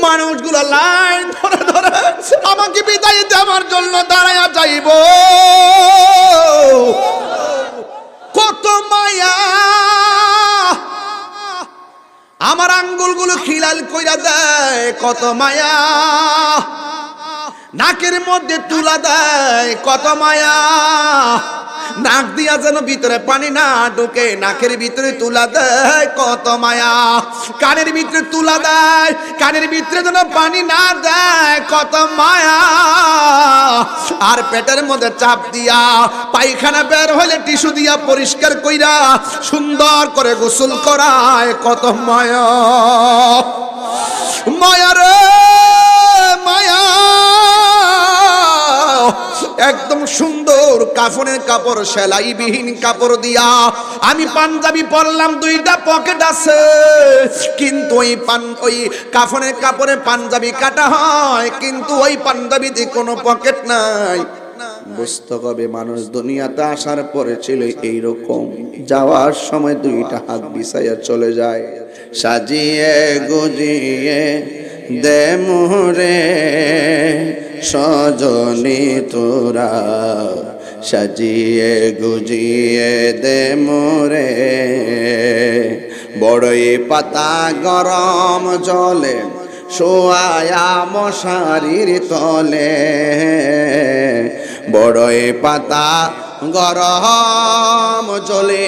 মানুষগুলো লাইন ধরে ধরে আমাকে বিদায় দেওয়ার জন্য দাঁড়ায়া যাইব। কত মায়া, আমার আঙ্গুলগুলো খিলাল কইরা দেয়, কত মায়া, নাকের মধ্যে তুলা দেয়, কত মায়া, নাক দিয়া যেন ভিতরে পানি না ঢুকে নাকের ভিতরে তুলা দেয়, কত মায়া, কানের ভিতরে তুলা দেয়, কানের ভিতরে যেন পানি না দেয়, কত মায়া, আর পেটের মধ্যে চাপ দিয়া পায়খানা বের হলে টিস্যু দিয়া পরিষ্কার কইরা সুন্দর করে গোসল করায়, কত মায়া, মায়া রে মায়া। একদম সুন্দর কাফনের কাপড়, সেলাইবিহীন কাপড় দিয়া আমি পাঞ্জাবি পরলাম, দুইটা পকেট আছে, কিন্তু ওই কাফনের কাপড়ে পাঞ্জাবি কাটা হয়, কিন্তু ওই পাঞ্জাবিতে কোনো পকেট নাই। বুঝতে হবে মানুষ দুনিয়াতে আসার পরে ছিল এইরকম, যাওয়ার সময় দুইটা হাত বিছাইয়া চলে যায়। সাজিয়ে গুজিয়ে দে মোরে সজনী তোরা, সাজিয়ে গুজিয়ে দে মোরে, বড়ই পাতা গরম জলে শোয়ায়া মশারির তলে, বড়ই পাতা গরম জলে,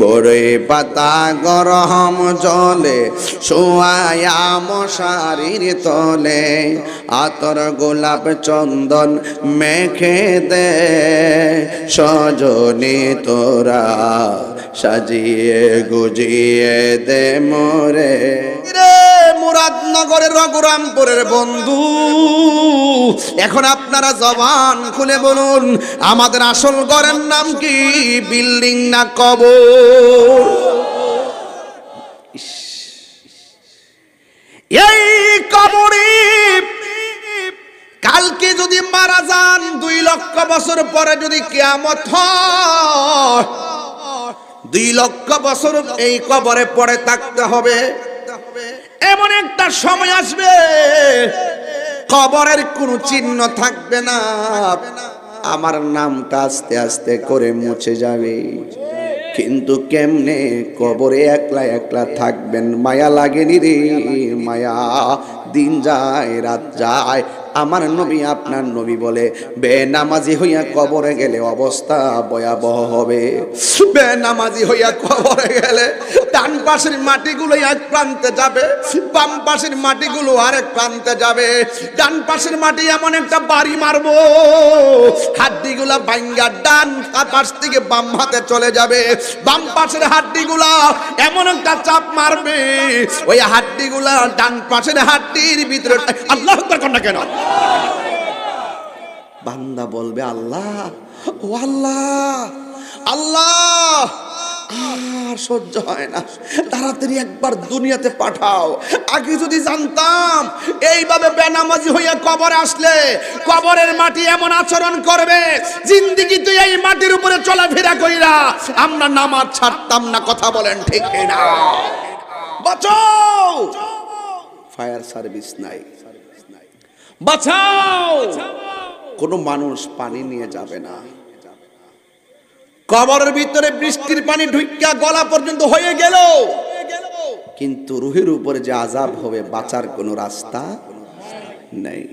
বড়ই পাতা গরম জলে শোয়ায়া মশারির তলে, আতর গোলাপ চন্দন মেখে দে সজনী তোরা, সাজিয়ে গুজিয়ে দে মোরে। মুরাদনগরের রঘুরামপুরের বন্ধু, এখন আপনারা জবান খুলে বলুন, আমাদের আসল ঘরের নাম কি, বিল্ডিং না কবর? এই কবরে কালকে যদি মারা যান, 2 লক্ষ বছর পরে যদি কিয়ামত হয়, 2 লক্ষ বছর এই কবরে পড়ে থাকতে হবে। এমন একটা সময় আসবে কবরের কোনো চিহ্ন থাকবে না, আমার নামটা আস্তে আস্তে করে মুছে যাবে। কিন্তু কেমনে কবরে একলা একলা থাকবেন, মায়া লাগেনি রে মায়া। দিন যায় রাত যায়, আমার নবী আপনার নবী বলে বেনামাজি হইয়া কবরে গেলে অবস্থা ভয়াবহ হবে। বেনামাজি হইয়া কবরে গেলে ডান পাশের মাটিগুলো এক প্রান্তে যাবে, বাম পাশের মাটিগুলো আরেক প্রান্তে যাবে। ডান পাশের মাটি এমন একটা বাড়ি মারবো, হাড্ডিগুলা ভাঙ্গা ডান পাশ থেকে বাম হাতে চলে যাবে। বাম পাশের হাড্ডিগুলা এমন একটা চাপ মারবে, ওই হাড্ডিগুলা ডান পাশের হাড্ডির ভিতরে। আল্লাহু আকবার কোন না কেন? বান্দা বলবে আল্লাহ, ও আল্লাহ, আল্লাহ আর সহ্য হয় না, তাড়াতাড়ি একবার দুনিয়াতে পাঠাও। আগে যদি জানতাম এইভাবে বেনামাজি হইয়া কবরে আসলে কবরের মাটি এমন আচরণ করবে, জিন্দেগিতে এই মাটির উপরে চলাফেরা কইরা আমরা নামাজ ছাড়তাম না। কথা বলেন ঠিক না? বাঁচাও, ফায়ার সার্ভিস নাই, বাঁচাও, কোনো মানুষ পানি নিয়ে যাবে না। কবরের ভিতরে বৃষ্টির পানি ঢুইকা গলা পর্যন্ত হয়ে গেল, কিন্তু রুহের উপরে যে আযাব হবে বাঁচার কোনো রাস্তা নেই।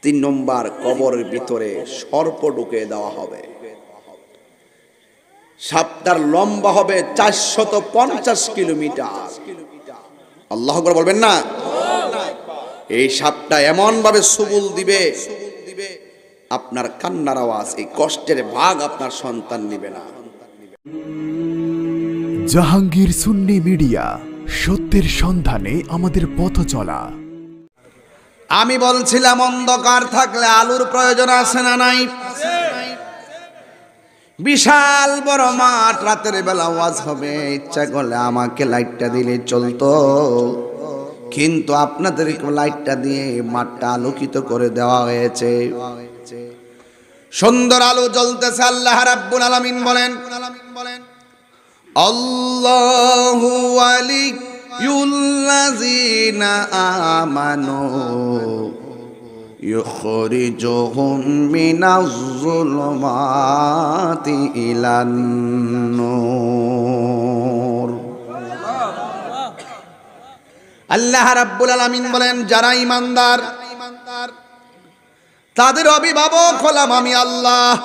3 নম্বর, কবরের ভিতরে সর্প ঢুকে দেওয়া হবে। সাপটার লম্বা হবে 450 কিলোমিটার। আল্লাহু আকবার বলবেন না? এই সাপটা এমন ভাবে সুবুল দিবে, আপনার কান্নার আওয়াজ, এই কষ্টের ভাগ আপনার সন্তান নিবে না। জাহাঙ্গীর সুন্নি মিডিয়া, সত্যের সন্ধানে আমাদের পথ চলা। আমি বলছিলাম অন্ধকার থাকলে আলোর প্রয়োজন আছে না নাই? বিশাল বড় মাঠ, রাতের বেলা ওয়াজ হবে, ইচ্ছা করলে আমাকে লাইটটা দিলে চলতো, কিন্তু আপনাদের লাইটটা দিয়ে মাঠটা আলোকিত করে দেওয়া হয়েছে। সুন্দর আলো জ্বলতেছে। আল্লাহ রাব্বুল আলামিন বলেন, আল্লাহু ওয়ালিয়ুল্লাযীনা আমানু ইউখরিজুহুম মিনাজ-যুলুমাতি ইলান-নূর। আল্লাহ রাব্বুল আলামিন বলেন, যারা ঈমানদার তাদের অভিভাবক হলাম আমি আল্লাহ।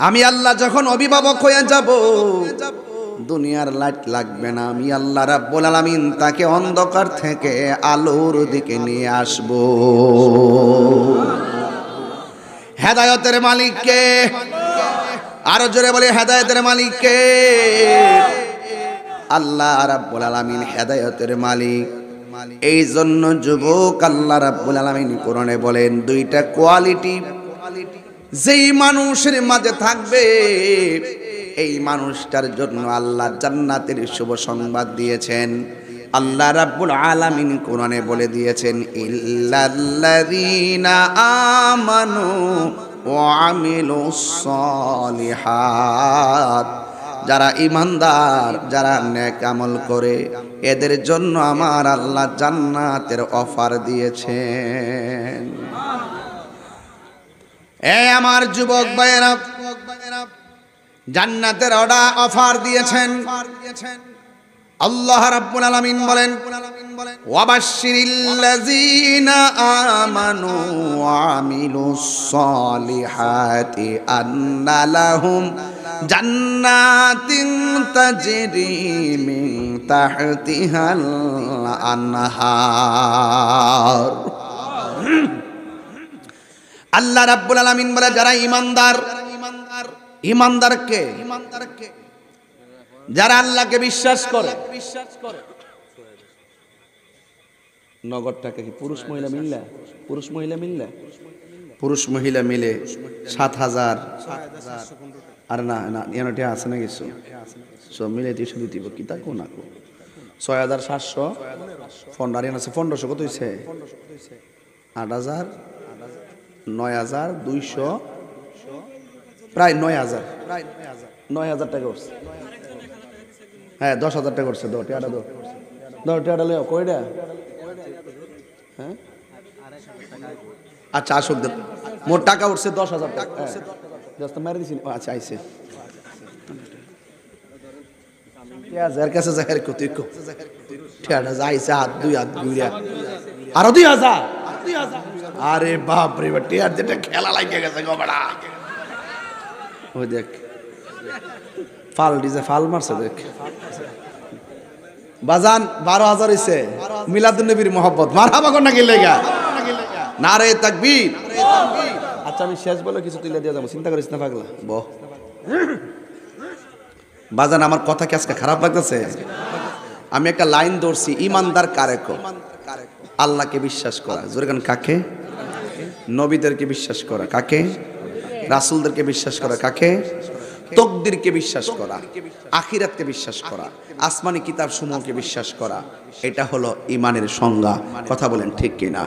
আমি আল্লাহ যখন অভিভাবক হয়ে যাব, দুনিয়ার লাইট লাগবে না। আমি আল্লাহ রাব্বুল আলামিন তাকে অন্ধকার থেকে আলোর দিকে নিয়ে আসব। হেদায়েতের মালিক কে? আরো জোরে বলে, হেদায়েতের মালিক কে? আল্লাহ রাব্বুল আলামিন হেদায়েতের মালিক। এই জন্য যুবক, আল্লাহ রাব্বুল আলামিন কোরআনে বলেন, দুইটা কোয়ালিটি যেই মানুষের মাঝে থাকবে, এই মানুষটার জন্য আল্লাহ জান্নাতের শুভ সংবাদ দিয়েছেন। আল্লাহ রাব্বুল আলামিন কোরআনে বলে দিয়েছেন, ইল্লাল্লাযীনা আমানু ওয়া আমিলুস সালিহাত। যারা ঈমানদার, যারা নেক আমল করে, এদের জন্য আমার আল্লাহ জান্নাতের অফার দিয়েছেন। এ আমার যুবক ভাইয়েরা, জান্নাতের অফার দিয়েছেন আল্লাহ রাব্বুল আলামিন। বলেন, ওয়াবাশশিরিল্লাযীনা আমানু ওয়া আমিলুস সালিহাতি আন্না লাহুম জান্নাতিন তাজরি মিন তাহতিহাল আনহার। আল্লাহ রাব্বুল আলামিন বলে, যারা ঈমানদার, ঈমানদারকে যারা আল্লাহকে বিশ্বাস করে। নগরটাকে কি পুরুষ মহিলা মিললে? পুরুষ মহিলা মিললে, পুরুষ মহিলা মিলে ৭,০০০। আর না না এনটি আছে না কিছু সব মিলে ৩০০ দিব কি তা কোন ৬,৭০০ ফন্ডারিয়ান আছে। ১৫০০ কত হইছে? ৮,০০০, ৯,২০০, প্রায় ৯,০০০, ৯,০০০ টাকা করছে। হ্যাঁ ১০,০০০ টাকা করছে। টিয়াটা লেও কয়টা? হ্যাঁ আচ্ছা, আসুক দেন। মোট টাকা উঠছে ১০,০০০ টাকা। মেরে দিছি। আচ্ছা আইছে কাছে যাহের কত টিয়াটা যাইছে হাত দুই হাত ঘুরিয়া আরো ২,০০০। আরে বাপ রে বাপ, টিয়ার যেটা খেলা লাগিয়ে গেছে গো বড়া। ওই দেখ ফাল দিছে, ফাল মারছে দেখ। বাজান ১২,০০০ হইছে। মিলাদুন নবীর মোহব্বত মারহাবা কোন নাকি লেগা? নারে তাকবীর। আচ্ছা আমি শেষ বলে কিছু তুলে দিয়ে যাবো, চিন্তা করিস না পাগলা। বহ বাজান, আমার কথা কি আজকে খারাপ লাগতেছে? আমি একটা লাইন ধরছি, ঈমানদার কারে কো? আল্লাহকে বিশ্বাস করা। জোরে গান কাকে? নবীদেরকে বিশ্বাস করা। কাকে? রাসূলদেরকে বিশ্বাস করা। কাকে? তকদিরকে বিশ্বাস করা, আখিরাতকে বিশ্বাস করা, আসমানি কিতাব সমূহকে বিশ্বাস করা। এটা হলো ঈমানের সংজ্ঞা। কথা বলেন ঠিক কিনা?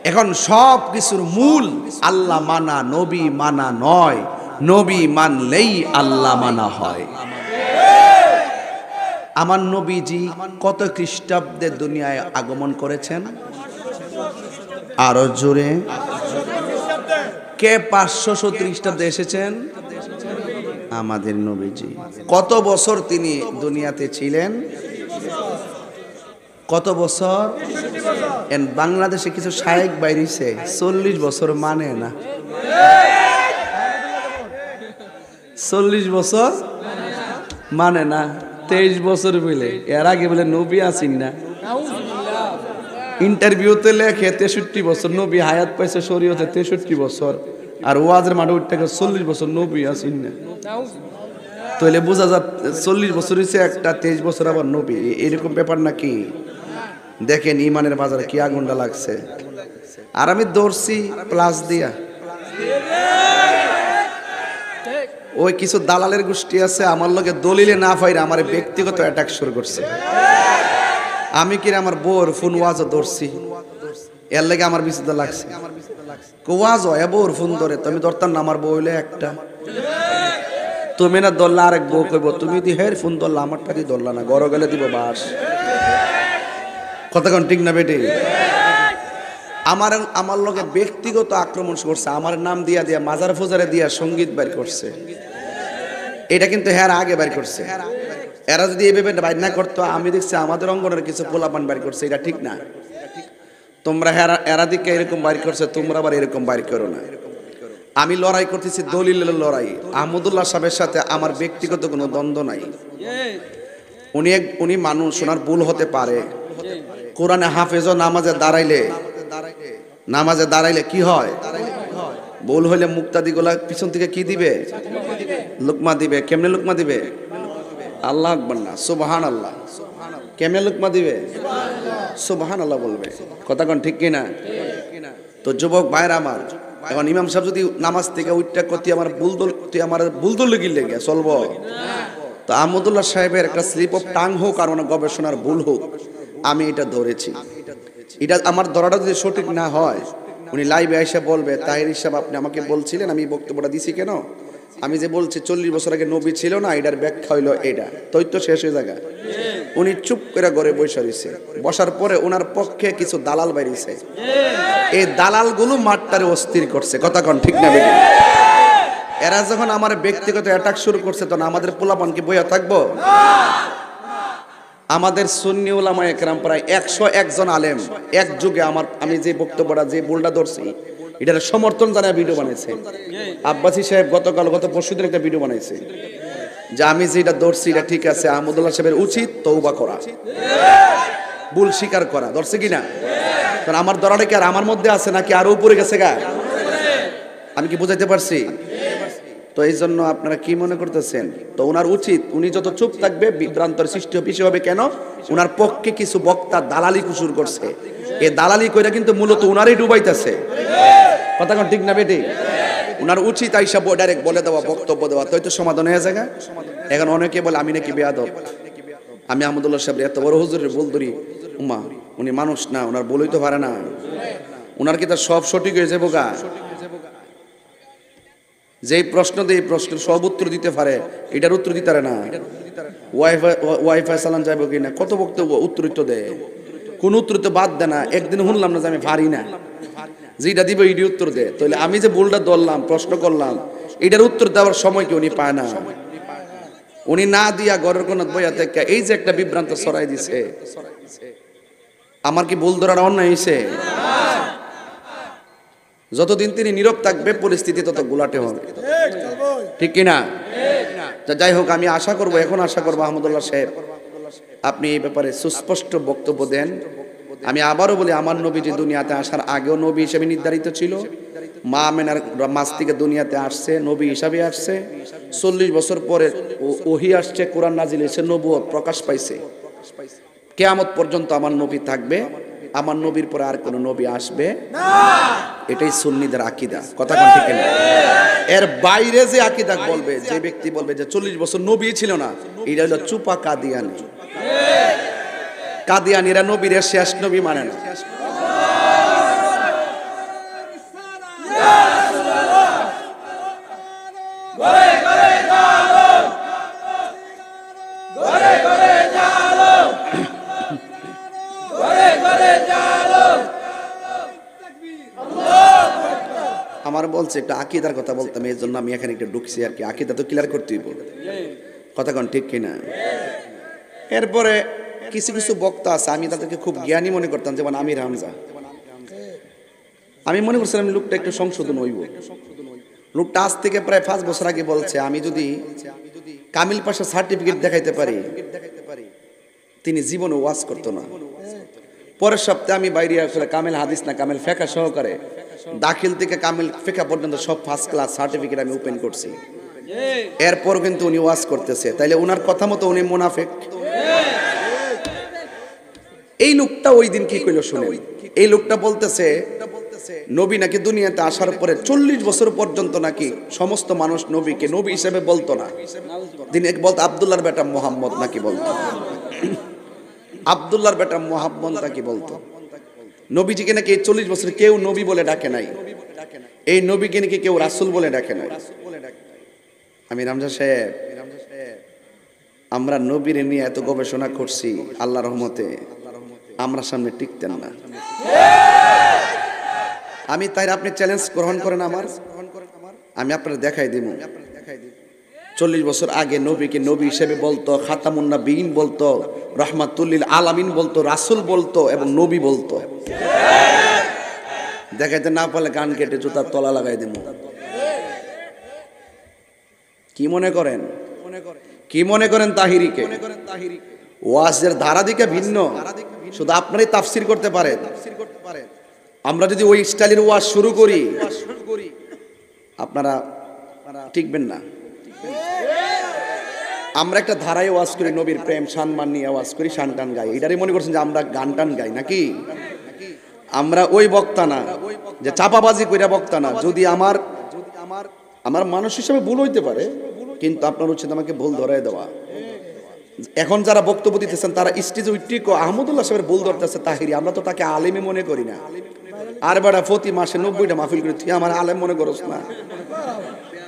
এখন সব কিছুর মূল আল্লাহ মানা, নবী মানা নয়। নবী মানলেই আল্লাহ মানা হয়। আমার নবীজি কত খ্রিস্টাব্দে দুনিয়ায় আগমন করেছেন? আরো জোরে। কে ৫০০ খ্রিস্টাব্দে এসেছেন? আমাদের নবীজি। কত বছর তিনি দুনিয়াতে ছিলেন? কত বছর? বাংলাদেশে কিছু শায়েক বাইরেছে ৪০ বছর মানে না। ৪০ বছর মানে না, ২৩ বছর বলে। এর আগে বলে নবী আসিন না। ইন্টারভিউতে লেখে ৬৩ বছর, নবী হায়াত পাইছে শরীয়তে ৬৩ বছর। আর ওয়াজের মাঠে উঠতে ৪০ বছর নবী আসিন না। তাহলে বোঝা যায় ৪০ বছর হয়েছে একটা, ২৩ বছর আবার নবী। এরকম ব্যাপার নাকি? দেখেন ঈমানের বাজারে কি আগুনটা লাগছে। আর আমি দৌড়ছি প্লাস দিয়া। ওই কিছু দালালের গোষ্ঠী আছে, আমার লগে দলিলে না পাইরা আমার ব্যক্তিগত অ্যাটাক শুরু করছে। আমি কি আমার বউর ফোন ওয়াজও ধরছি, এর লেগে আমার বিচিত্র লাগছে। ওয়াজ হয় বউর ফোন ধরে, তুমি ধরতাম না? আমার বউ হইলে একটা তুমি না দল্লা আরেক বউ কইব তুমি দি হের ফোন দল্লা আমারটা দি দল্লা না ঘর গেলে দিব বাস কথা কোন ঠিক না বেটি আমার লগে ব্যক্তিগত আক্রমণ করছে আমার নাম দিয়া দিয়া মাজার ফুজারে দিয়া সঙ্গীত বাইর করছে এটা কিন্তু হ্যাঁ আগে বাইর করছে এরা যদি এইভাবে বাইর না করতো আমি দেখছি আমাদের অঙ্গনের কিছু পোলাপান বাইর করছে এটা ঠিক না তোমরা এরা দিকে এরকম বাইর করছে তোমরা আবার এরকম বাইর করো না আমি লড়াই করতেছি দলিলের লড়াই আহমদুল্লাহ সাহেবের সাথে আমার ব্যক্তিগত কোনো দ্বন্দ্ব নাই উনি মানুষ ওনার ভুল হতে পারে কোরআনে হাফেজও নামাজে দাঁড়াইলে কি হয় ভুল হইলে মুক্তাদি গোলা পিছন থেকে কি দিবে লুকমা দিবে কেমনে লুকমা দিবে আল্লাহ আকবার না সুবহানাল্লাহ কেমনে লুকমা দিবে সুবহানাল্লাহ বলবে কথা কোন ঠিক কিনা তো যুবক ভাইরা আমার এখন ইমাম সাহেব যদি নামাজ থেকে উঠটা করতে আমার বুলদল লেগে চলবো তো আহমদুল্লাহ সাহেবের একটা স্লিপ অফ টাং হোক আর ওনার গবেষণার ভুল হোক আমি এটা ধরেছি এটা আমার ধরাটা যদি সঠিক না হয় উনি লাইভে এসে বলবে তাহির হিসাব আপনি আমাকে বলছিলেন আমি বক্তব্যটা দিছি কেন আমি যে বলছি 40 বছর আগে নবী ছিল না এটার ব্যাখ্যা হইলো এটা তো শেষ হয়ে জায়গা উনি চুপ করে ঘরে বসে রয়েছে বসার পরে ওনার পক্ষে কিছু দালাল বাইরেছে এই দালালগুলো মাঠটারে অস্থির করছে কথা কোন ঠিক না বেটি এরা যখন আমার ব্যক্তিগত অ্যাটাক শুরু করছে তখন আমাদের পোলাপান কি বইয়া থাকবো আমাদের সুন্নি উলামায়ে কেরাম প্রায় 101 জন আলেম এক যুগে আমি যে বক্তব্যটা যে বুলটা ধরছি এটার সমর্থন জানায় ভিডিও বানাইছে আব্বাসী সাহেব গত পরশুদিন একটা ভিডিও বানাইছে যে আমি যেটা ধরছি এটা ঠিক আছে আহমদুল্লাহ সাহেবের উচিত তওবা করা ভুল স্বীকার করা ধরছে কিনা কারণ আমার ধরাটা কি আর আমার মধ্যে আছে নাকি আরো উপরে গেছে গা আমি কি বুঝাইতে পারছি তো এই জন্য আপনারা কি মনে করতেছেন তো ওনার উচিত উনি যত চুপ থাকবে বিভ্রান্তর সৃষ্টি হবে কেন ওনার পক্ষে কিছু বক্তা দালালি কুসুর করছে এই দালালি কইরা কিন্তু মূলত ওনারই ডুবাইতেছে কথা কোন ঠিক না বেটি ওনার উচিত আইসা ডাইরেক্ট বলে দেওয়া বক্তব্য দেওয়া তো সমাধান হয়ে যায় এখন অনেকে বলে আমি নাকি বেয়াদব আমি আহমদুল্লাহ সাহেব এত বড় হুজুরের ভুল ধরি উম্মা উনি মানুষ না ওনার বলেই তো পারে না ওনার কি তার সব সঠিক হয়ে যাবো গা যেই প্রশ্ন দেয় প্রশ্নের সব উত্তর দিতে পারে এটার উত্তর দিতে পারে না ওয়াইফাই চালান যাবো কিনা কত বক্তব্য উত্তর দেয় কোন উত্তর তো বাদ দেয় না একদিন শুনলাম না যে আমি পারি না যেটা দিব এটি উত্তর দেয় তাহলে আমি যে ভুলটা ধরলাম প্রশ্ন করলাম এটার উত্তর দেওয়ার সময় কি উনি পায় না উনি না দিয়া ঘরের কোন বইয়া থেকে এই যে একটা বিভ্রান্ত ছড়াই দিছে আমার কি ভুল ধরার অন্যায় হয়েছে যতদিন তিনি নীরব থাকবে পরিস্থিতি তত গুলাটে হবে ঠিক কিনা যাই হোক আমি আশা করব আহমদুল্লাহ সাহেব আপনি এই ব্যাপারে সুস্পষ্ট বক্তব্য দেন আমি আবারও বলি আমার নবী যে দুনিয়াতে আসার আগেও নবী হিসেবে নির্ধারিত ছিল মা আমেনার মাস থেকে দুনিয়াতে আসছে নবী হিসাবে আসছে 40 বছর পরে ওহী আসছে কোরআন নাজিল হয়েছে নবুয়ত প্রকাশ পাইছে কিয়ামত পর্যন্ত আমার নবী থাকবে আমার নবীর পরে আর কোন নবী আসবে না এটাই সুন্নিদের আকীদা কথা কোন ঠিক না এর বাইরে যে আকীদা বলবে যে ব্যক্তি বলবে যে 40 বছর নবী ছিল না এটা হলো চুপা কাদিয়ানীরা নবীর শেষ নবী মানে না আমার বলছে একটা আকীদার কথা বলতাম এই জন্য আমি এখানে একটু ঢুকছি আর কি আকীদা তো ক্লিয়ার করতেই বল কথা কোন ঠিক কিনা এরপরে কিছু বক্তা আছে আমি তাদেরকে খুব জ্ঞানী মনে করতাম যেমন আমির হামজা আমি মনে করছিলাম লোকটা একটু সংশোধন হইব লোকটা আজ থেকে প্রায় 5 বছর আগে বলছে আমি যদি কামিল পাশা সার্টিফিকেট দেখাইতে পারি তিনি জীবনে ওয়াজ করতো না পরের সপ্তাহে আমি বাইরে আসলে কামিল হাদিস না কামিল ফিকহ সহকারে দাখিল থেকে কামিল ফিকহ পর্যন্ত সব ফার্স্ট ক্লাস সার্টিফিকেট আমি ওপেন করছি এরপর কিন্তু উনি ওয়াজ করতেছে তাইলে ওনার কথা মতো উনি মুনাফিক এই লোকটা ওই দিন কি কইলো শুনেন এই লোকটা বলতেছে নবী নাকি দুনিয়াতে আসার পরে 40 বছর পর্যন্ত নাকি সমস্ত মানুষ নবীকে নবী হিসেবে বলতো না দিন এক বলতো আব্দুল্লাহর বেটা মুহাম্মদ নাকি বলতো আব্দুল্লাহর বেটা মুহাম্মদ নাকি বলতো নবীজিকে নাকি 40 বছর কেউ নবী বলে ডাকে নাই এই নবীকে নাকি কেউ রাসূল বলে ডাকে নাই আমি রামজা সাহেব, আমরা নবীর নিয়ে এত গবেষণা করছি, আল্লাহর রহমতে আমরা সামনে টিকতেন না। আমি তাই আপনি চ্যালেঞ্জ গ্রহণ করেন আমার, আমি আপনার দেখাই দিব। 40 বছর আগে নবীকে নবী হিসেবে বলতো, খাতামুন নবীন বলতো, রহমাতুল্লিল আলামিন বলতো, রাসূল বলতো এবং নবী বলতো। দেখাইতে না পারলে গান কেটে জুতার তলা লাগাই দেব। কি মনে করেন, কি মনে করেন তাহিরিকে? ওয়াজের ধারা দিকে ভিন্ন, শুধু আপনারই তাফসির করতে পারে। আমরা যদি ওই স্টাইলের ওয়াজ শুরু করি, আপনারা টিকবেন না। আমরা একটা ধারায় ওয়াজ করি, নবীর প্রেম সম্মান নিয়ে ওয়াজ করি, শান টান গাই। এটারই মনে করছেন যে আমরা গান টান গাই নাকি? আমরা ওই বক্তা না যে চাপাবাজি কইরা বক্তা না। যদি আমার মানুষ হিসেবে ভুল হইতে পারে, কিন্তু আপনার উচিত আমাকে ভুল ধরায় দেওয়া। এখন যারা বক্তব্য দিতেছেন তারা স্টেজে উইটিকো আহমদুল্লাহ সাহেবের ভুল ধরতেছে তাহিরি, আমরা তো তাকে আলেমই মনে করি না। আর বেড়া প্রতি মাসে 90টা মাহফিল করি, তুই আমার আলেম মনে করস না?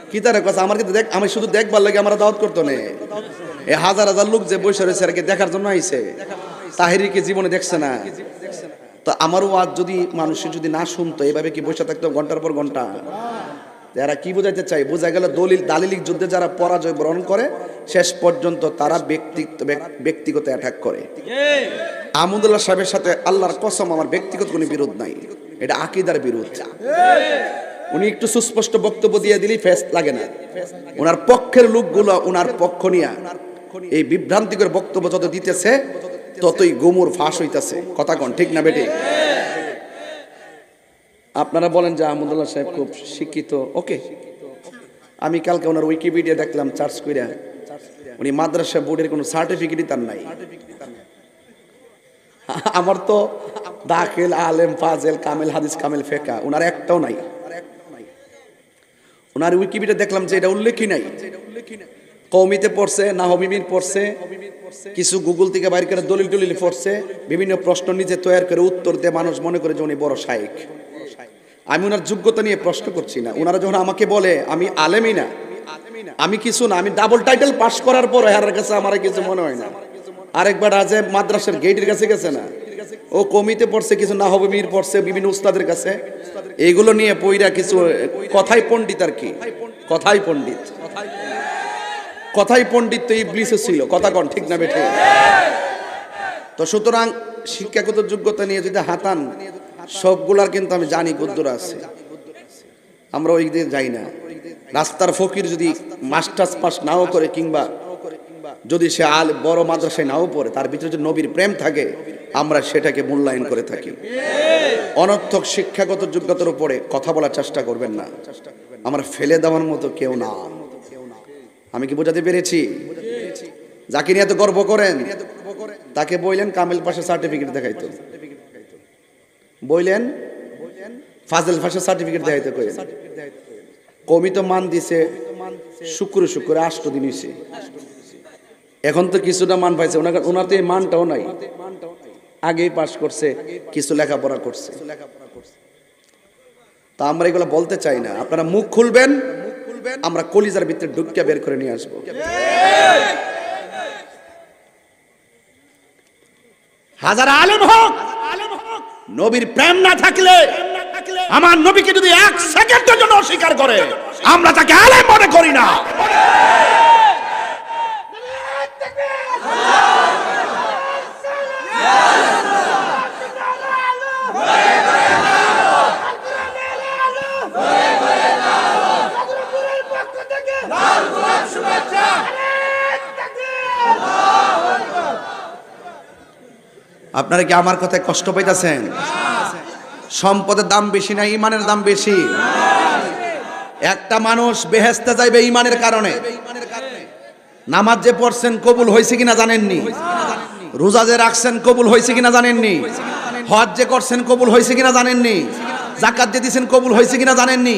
কি তার কথা? আমার কিন্তু দেখ, আমি শুধু দেখবার লাগে আমরা দাওয়াত করতো না। এই হাজার হাজার লোক যে বসে রয়েছে আর কি দেখার জন্য আইছে, তাহিরিকে জীবনে দেখছে না। তো আমার ওয়াজ যদি মানুষের যদি না শুনতো, এভাবে কি বসে থাকতো ঘন্টার পর ঘন্টা? যারা কি বোঝাইতে চাই, বোঝা গেল দালিলিক যুদ্ধে যারা পরাজয় বরণ করে শেষ পর্যন্ত তারা ব্যক্তিগত অ্যাটাক করে। আহমদুল্লাহ সাহেবের সাথে আল্লাহর কসম আমার ব্যক্তিগত কোনো বিরোধ নাই, এটা আকীদার বিরোধ। উনি একটু সুস্পষ্ট বক্তব্য দিয়ে দিলেই ফেস লাগে না। ওনার পক্ষের লোকগুলো ওনার পক্ষ নিয়ে এই বিভ্রান্তিকর বক্তব্য যত দিতেছে ততই গুমুর ফাঁস হইতেছে। কথা কোন ঠিক না বেটি? আপনারা বলেন যে আহমদুল্লাহ সাহেব খুব শিক্ষিত, ওকে। আমি কালকে ওনার উইকিপিডিয়া দেখলাম সার্চ কইরা, উনি মাদ্রাসা বোর্ডের কোনো সার্টিফিকেটই তার নাই। আমার তো দাখিল, আলেম, ফাজেল, কামেল, হাদিস, কামেল, ফেকা ওনার একটাও নাই। ওনার উইকিপিডিয়া দেখলাম যে এটা উল্লেখই নাই। কওমিতে পড়ছে, নাহবিবির পড়ছে, কিছু গুগল থেকে বাইর করে দলিল টলিল পড়ছে, বিভিন্ন প্রশ্ন নিজে তৈরি করে উত্তর দিয়ে মানুষ মনে করে যে উনি বড় শায়েখ। আমি ওনার যোগ্যতা নিয়ে প্রশ্ন করছি না। ওনারা যখন আমাকে বলে আমি আলেমই না, আমি কিছু না, আমি ডাবল টাইটেল পাস করার পর এর কাছে আমার কিছু মনে হয় না। আরেকবার আজ মাদ্রাসার গেটের কাছে গেছে না, ও কমিতে পড়ছে, কিছু নাহবিবির পড়ছে, বিভিন্ন উস্তাদের কাছে, এইগুলো নিয়ে পইরা কিছু কথাই পণ্ডিত আর কি, কথাই পণ্ডিত, কথাই পণ্ডিত তো ইবলিসও ছিল। কথা কোন ঠিক না বেঠে? তো সুতরাং শিক্ষাগত যোগ্যতা নিয়ে যদি হাতান, সবগুলার কিন্তু আমি জানি কদ্দুর আছে, আমরা ওই দিকে যাই না। রাস্তার ফকির যদি মাস্টার্স পাস নাও করে, কিংবা যদি সে বড় মাদ্রাসায় নাও পড়ে, তার ভিতরে যদি নবীর প্রেম থাকে, আমরা সেটাকে মূল্যায়ন করে থাকি। অনর্থক শিক্ষাগত যোগ্যতার উপরে কথা বলার চেষ্টা করবেন না, আমরা ফেলে দেওয়ার মতো কেউ না। আমি কি বোঝাতে পেরেছি? যাকে নিয়ে এত গর্ব করেন তাকে বললেন কামেল পাশে সার্টিফিকেট দেখাইতো, বললেন ফাজেল পাশে সার্টিফিকেট দেখাইতে কইলেন। কমি তো মান দিছে শুক্র 8 দিন হইছে, এখন তো কিছুটা মান পাইছে। ওনার তো এই মানটাও নাই, আগেই পাস করছে, কিছু লেখাপড়া করছে। তা আমরা এগুলো বলতে চাই না। আপনারা মুখ খুলবেন, আমরা কলিজার ভিতরে ঢুকিয়ে বের করে নিয়ে আসবো। হাজার আলেম হোক, নবীর প্রেম না থাকলে, আমার নবীকে যদি 1 সেকেন্ডের জন্য অস্বীকার করে, আমরা তাকে আলেম মনে করি না। আপনারা কি আমার কথায় কষ্ট পাইতেছেন? সম্পদের দাম বেশি না ঈমানের দাম বেশি? একটা মানুষ বেহেশতে যাইবে ঈমানের কারণে। নামাজ যে পড়ছেন কবুল হয়েছে কিনা জানেননি? রোজা যে রাখছেন কবুল হয়েছে কিনা জানেননি? হজ যে করছেন কবুল হয়েছে কিনা জানেননি? যাকাত যে দিয়েছেন কবুল হয়েছে কিনা জানেননি?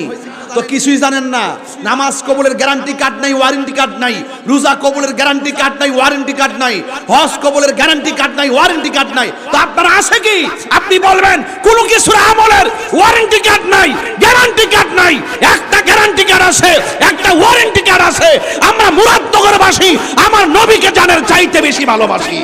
তো কিছুই জানেন না। নামাজ কবুলের গ্যারান্টি কার্ড নাই, ওয়ারেন্টি কার্ড নাই। রোজা কবুলের গ্যারান্টি কার্ড নাই, ওয়ারেন্টি কার্ড নাই। হজ কবুলের গ্যারান্টি কার্ড নাই, ওয়ারেন্টি কার্ড নাই। তো আপনার আছে কি? আপনি বলবেন কোন কিছুর আমলের ওয়ারেন্টি কার্ড নাই, গ্যারান্টি কার্ড নাই। একটা গ্যারান্টি কার্ড আছে, একটা ওয়ারেন্টি কার্ড আছে। আমরা মুরাদনগরবাসী আমার নবীকে জানের চাইতে বেশি ভালোবাসি।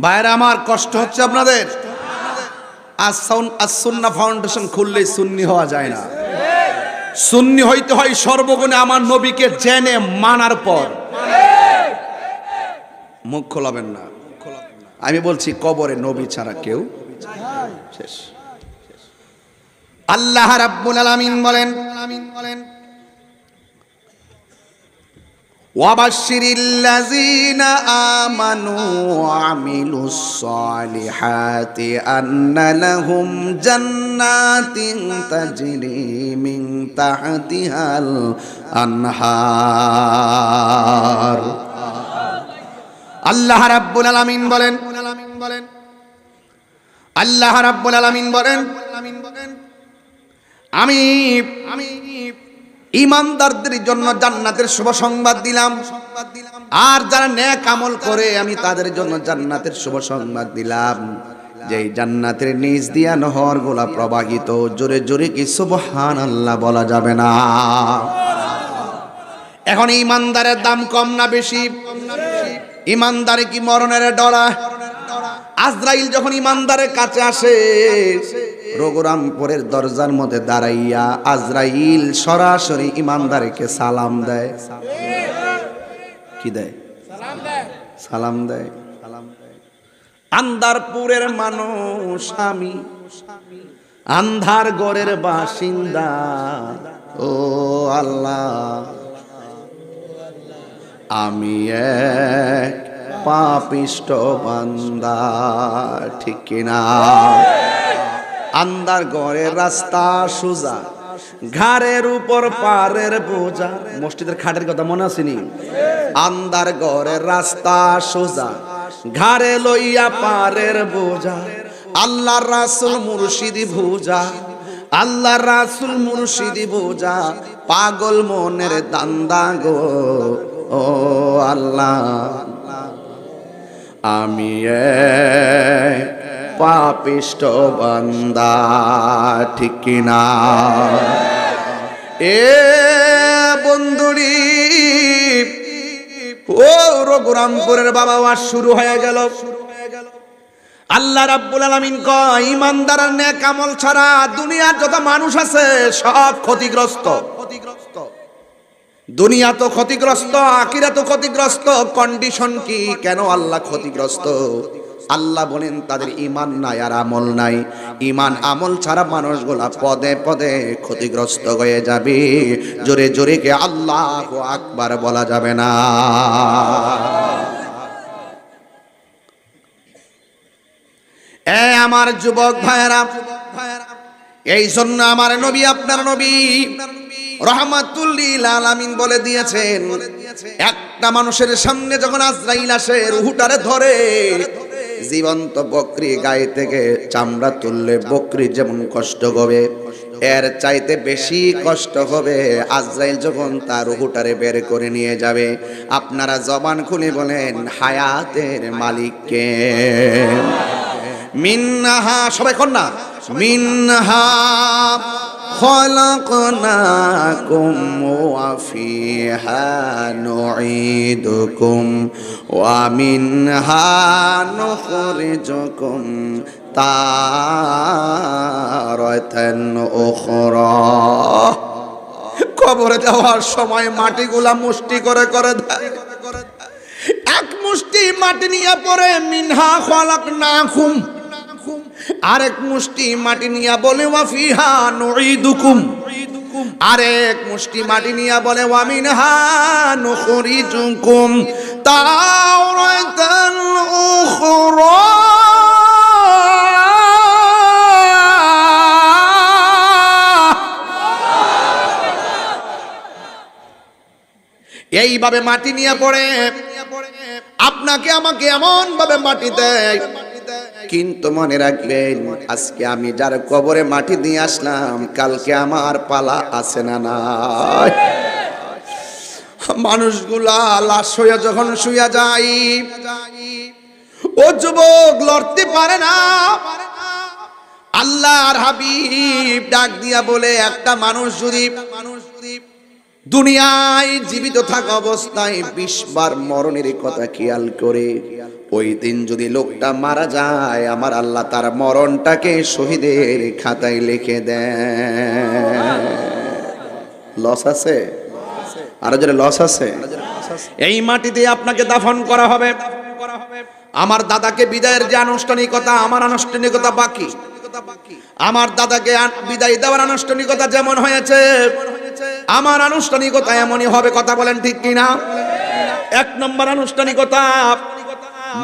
ভাইরা আমার, কষ্ট হচ্ছে আপনাদের। সুন্নাহ ফাউন্ডেশন খুললেই সুন্নি হওয়া যায় না। সুন্নি হইতে হয় সর্বগুণে আমার নবীকে জেনে মানার পর। মুখ খোলাবেন না। আমি বলছি কবরে নবী ছাড়া কেউ শেষ। আল্লাহ রাব্বুল আলামিন বলেন, ওয়াবাশশিরিল্লাযীনা আমানু ওয়া আমিলুস সালিহাতি আন্না লাহুম জান্নাতিন তাজরি মিন তাহতিহাল আনহার। আল্লাহ রাব্বুল আলামিন বলেন, আল্লাহ রাব্বুল আলামিন বলেন, আমি ঈমানদারদের জন্য জান্নাতের শুভ সংবাদ দিলাম, আর যারা নেক আমল করে আমি তাদের জন্য জান্নাতের শুভ সংবাদ দিলাম, যেই জান্নাতের নিচ দিয়া নহরগুলা প্রবাহিত। জোরে জোরে কি সুবহানাল্লাহ বলা যাবে না? এখন ঈমানদারের দাম কম না বেশি? ঈমানদারে কি মরণের ডরা? আজরাইল যখন ঈমানদারের কাছে আসে, রঘুরামপুরের দরজার মধ্যে দাঁড়াইয়া আজরাইল সরাসরি ঈমানদারকে সালাম দেয়। কি দেয়? সালাম দেয়। আন্দারপুরের মানুষ আমি, আন্ধার গড়ের বাসিন্দা। ও আল্লাহ, আমি এক পাপিষ্ট বান্দা। ঠিক কিনা? আন্ধার ঘরের রাস্তা সোজা, ঘাড়ের উপর পারের বোঝা। মসজিদের খাটের কথা মনে আসেনি? আন্ধার ঘরের রাস্তা সোজা, ঘাড়ে লইয়া পারের বোঝা। আল্লাহর রাসূল মুর্শিদি ভুজা, আল্লাহর রাসূল মুর্শিদি ভুজা। পাগল মনের দান্দা গো, ও আল্লাহ, আমি পাপিষ্ট বান্দা। ঠিক কিনা? এ বন্ধুরি, ও রঘুরামপুরের বাবা, ওয়াজ শুরু হয়ে গেল। আল্লাহ রাব্বুল আলামিন কয়, ঈমানদার নেক আমল ছাড়া দুনিয়ার যত মানুষ আছে সব ক্ষতিগ্রস্ত। দুনিয়া তো ক্ষতিগ্রস্ত, আখিরাত তো ক্ষতিগ্রস্ত। কন্ডিশন কি? কেন আল্লাহ ক্ষতিগ্রস্ত? আল্লাহ বলেন তাদের ঈমান নাই আর আমল নাই। ঈমান আমল ছাড়া মানুষগুলা পদে পদে ক্ষতিগ্রস্ত হয়ে যাবে। জোরে জোরে কে আল্লাহু আকবার বলা যাবে না? এ আমার যুবক ভাইরা, এই জন্য আমার নবী, আপনার নবী রাহমাতুল লিল আলামিন বলে দিয়েছেন, একটা মানুষের সামনে যখন আজরাইল আসে, রূহটারে ধরে, জীবন্ত বকরি গায়ে থেকে চামড়া তুললে বকরি যেমন কষ্ট হবে, এর চাইতে বেশি কষ্ট হবে আজরাইল যখন তার রূহটারে বের করে নিয়ে যাবে। আপনারা জবান খুলে বলেন, হায়াতের মালিককে। মিনহা, সবাই কোন না, মিনহা খলাকনাকুম ওয়া ফিহা নুঈদুকুম ওয়া মিনহা নুখরিজুকুম তারাতান উখরা। কবরে যাওয়ার সময় মাটিগুলা মুষ্টি করে করে দেয়। এক মুষ্টি মাটি নিয়ে পড়ে, মিনহা খলাকনাকুম, আরেক মুষ্টি মাটি নিয়া বলে ওয়া ফিহা নুঈদুকুম, আরেক মুষ্টি মাটি নিয়া বলে ওয়া মিনহা নুখরিজুকুম তাওরাতান উখরা। এইভাবে মাটি নিয়ে পড়ে আপনাকে আমাকে এমন ভাবে মাটি দেয়, কিন্তু মনে রাখবেন আজকে আমি যার কবরে মাটি দিয়ে আসলাম, কালকে আমার পালা আছে না নাই? মানুষগুলা লাশ হইয়া যখন শুইয়া যায়, ও যুবক লড়তে পারে না। আল্লাহর হাবিব ডাক দিয়া বলে, একটা মানুষ যদি দুনিয়ায় জীবিত থাকা অবস্থায় 20 বার মরণের কথা খেয়াল করে, ওই দিন যদি লোকটা মারা যায়, আমার আল্লাহ তার মরণটাকে শহীদের খাতায় লিখে দেয়। লস আছে? আরো যারা লস আছে, এই মাটিতে আপনাকে দাফন করা হবে। আমার দাদাকে বিদায়ের যে আনুষ্ঠানিকতা, আমার আনুষ্ঠানিকতা বাকি। আমার দাদাকে বিদায় দেওয়ার আনুষ্ঠানিকতা যেমন হয়েছে, আমার আনুষ্ঠানিকতা এমনই হবে। কথা বলেন ঠিক কিনা? 1 নম্বর আনুষ্ঠানিকতা,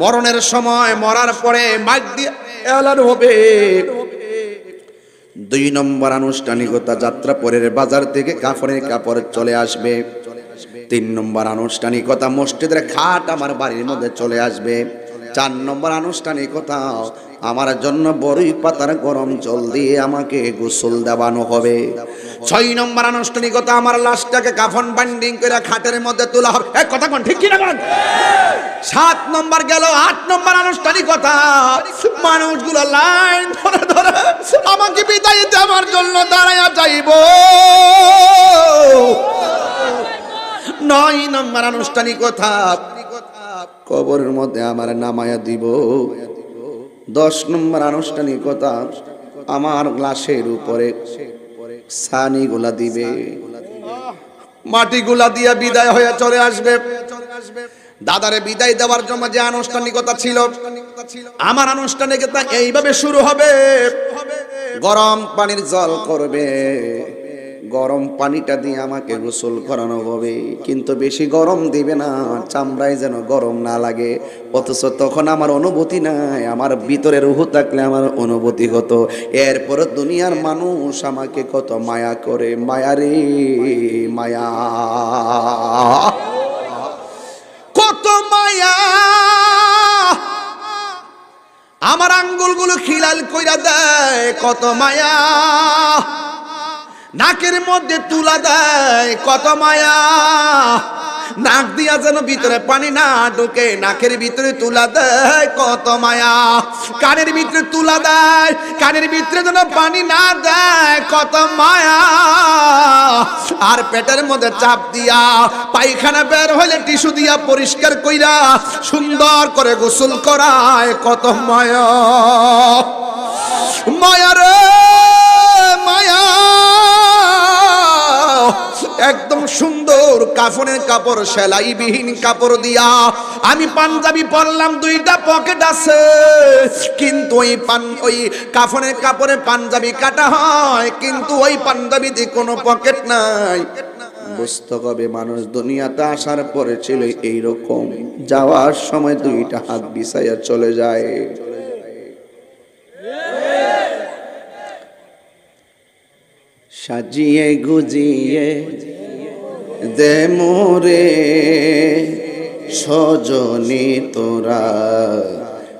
মরণের সময় মরার পরে মাইক দিয়ে এলান হবে। 2 নম্বর আনুষ্ঠানিকতা, যাত্রা পরের বাজার থেকে কাফনের কাপড় চলে আসবে। 3 নম্বর আনুষ্ঠানিকতা, মসজিদের খাট আমার বাড়ির মধ্যে চলে আসবে। 4 নম্বর আনুষ্ঠানিকতা, আমার জন্য বড়ই পাতার গরম জল দিয়ে আমাকে গোসল দেওয়ানো হবে। 6 নম্বর আনুষ্ঠানিকতা, আমার লাশটাকে কাফন বাইন্ডিং করে খাটের মধ্যে তোলা হবে। এক কথা কোন ঠিক কি না কোন? 7 নম্বর গেল। 8 নম্বর আনুষ্ঠানিকতা, মানুষগুলো লাইন ধরে ধরে আমাকে বিদায় দেওয়ার জন্য দাঁড়ায়া যাইব। 9 নম্বর আনুষ্ঠানিকতা, কবরের মধ্যে আমার নামায়া দিব। 10 নম্বর আনুষ্ঠানিকতা, আমার লাশের উপরে ছানিগুলা দিবে, মাটিগুলা দিয়ে বিদায় হয়ে চলে আসবে। দাদারে বিদায় দেওয়ার জন্য যে আনুষ্ঠানিকতা ছিল, আমার আনুষ্ঠানিকতা এইভাবে শুরু হবে। গরম পানির জল করবে, গরম পানিটা দিয়ে আমাকে গোসল করানো হবে, কিন্তু বেশি গরম দিবে না, চামড়ায় যেন গরম না লাগে। অথচ তখন আমার অনুভূতি নাই, আমার ভিতরে রুহ থাকলে আমার অনুভূতি হতো। এরপর দুনিয়ার মানুষ আমাকে কত মায়া করে, মায়া রে মায়া, কত মায়া। আমার আঙ্গুলগুলো খিলাল কইরা দেয়, কত মায়া। নাকের মধ্যে তুলা দেয়, কত মায়া। নাক দিয়া যেন ভিতরে পানি না ঢোকে, নাকের ভিতরে তুলা দেয়, কত মায়া। কানের ভিতরে তুলা দেয়, কানের ভিতরে যেন পানি না দেয়, কত মায়া। আর পেটের মধ্যে চাপ দিয়া পায়খানা বের হইলে টিস্যু দিয়া পরিষ্কার কইরা সুন্দর করে গোসল করায়, কত মায়া। মায়া রে মায়া। একদম সুন্দর কাফনের কাপড়, সেলাইবিহীন কাপড় দিয়া আমি পাঞ্জাবি পরলাম, 2টা পকেট আছে, কিন্তু ওই কাফনের কাপড়ে পাঞ্জাবি কাটা হয়, কিন্তু ওই পাঞ্জাবিতে কোনো পকেট নাই। বুঝতে হবে মানুষ দুনিয়াতে আসার পরে ছিল এইরকম, যাওয়ার সময় 2টা হাত বিছাইয়া চলে যায়। সাজিয়ে গুজিয়ে দে মোরে সজনী তোরা,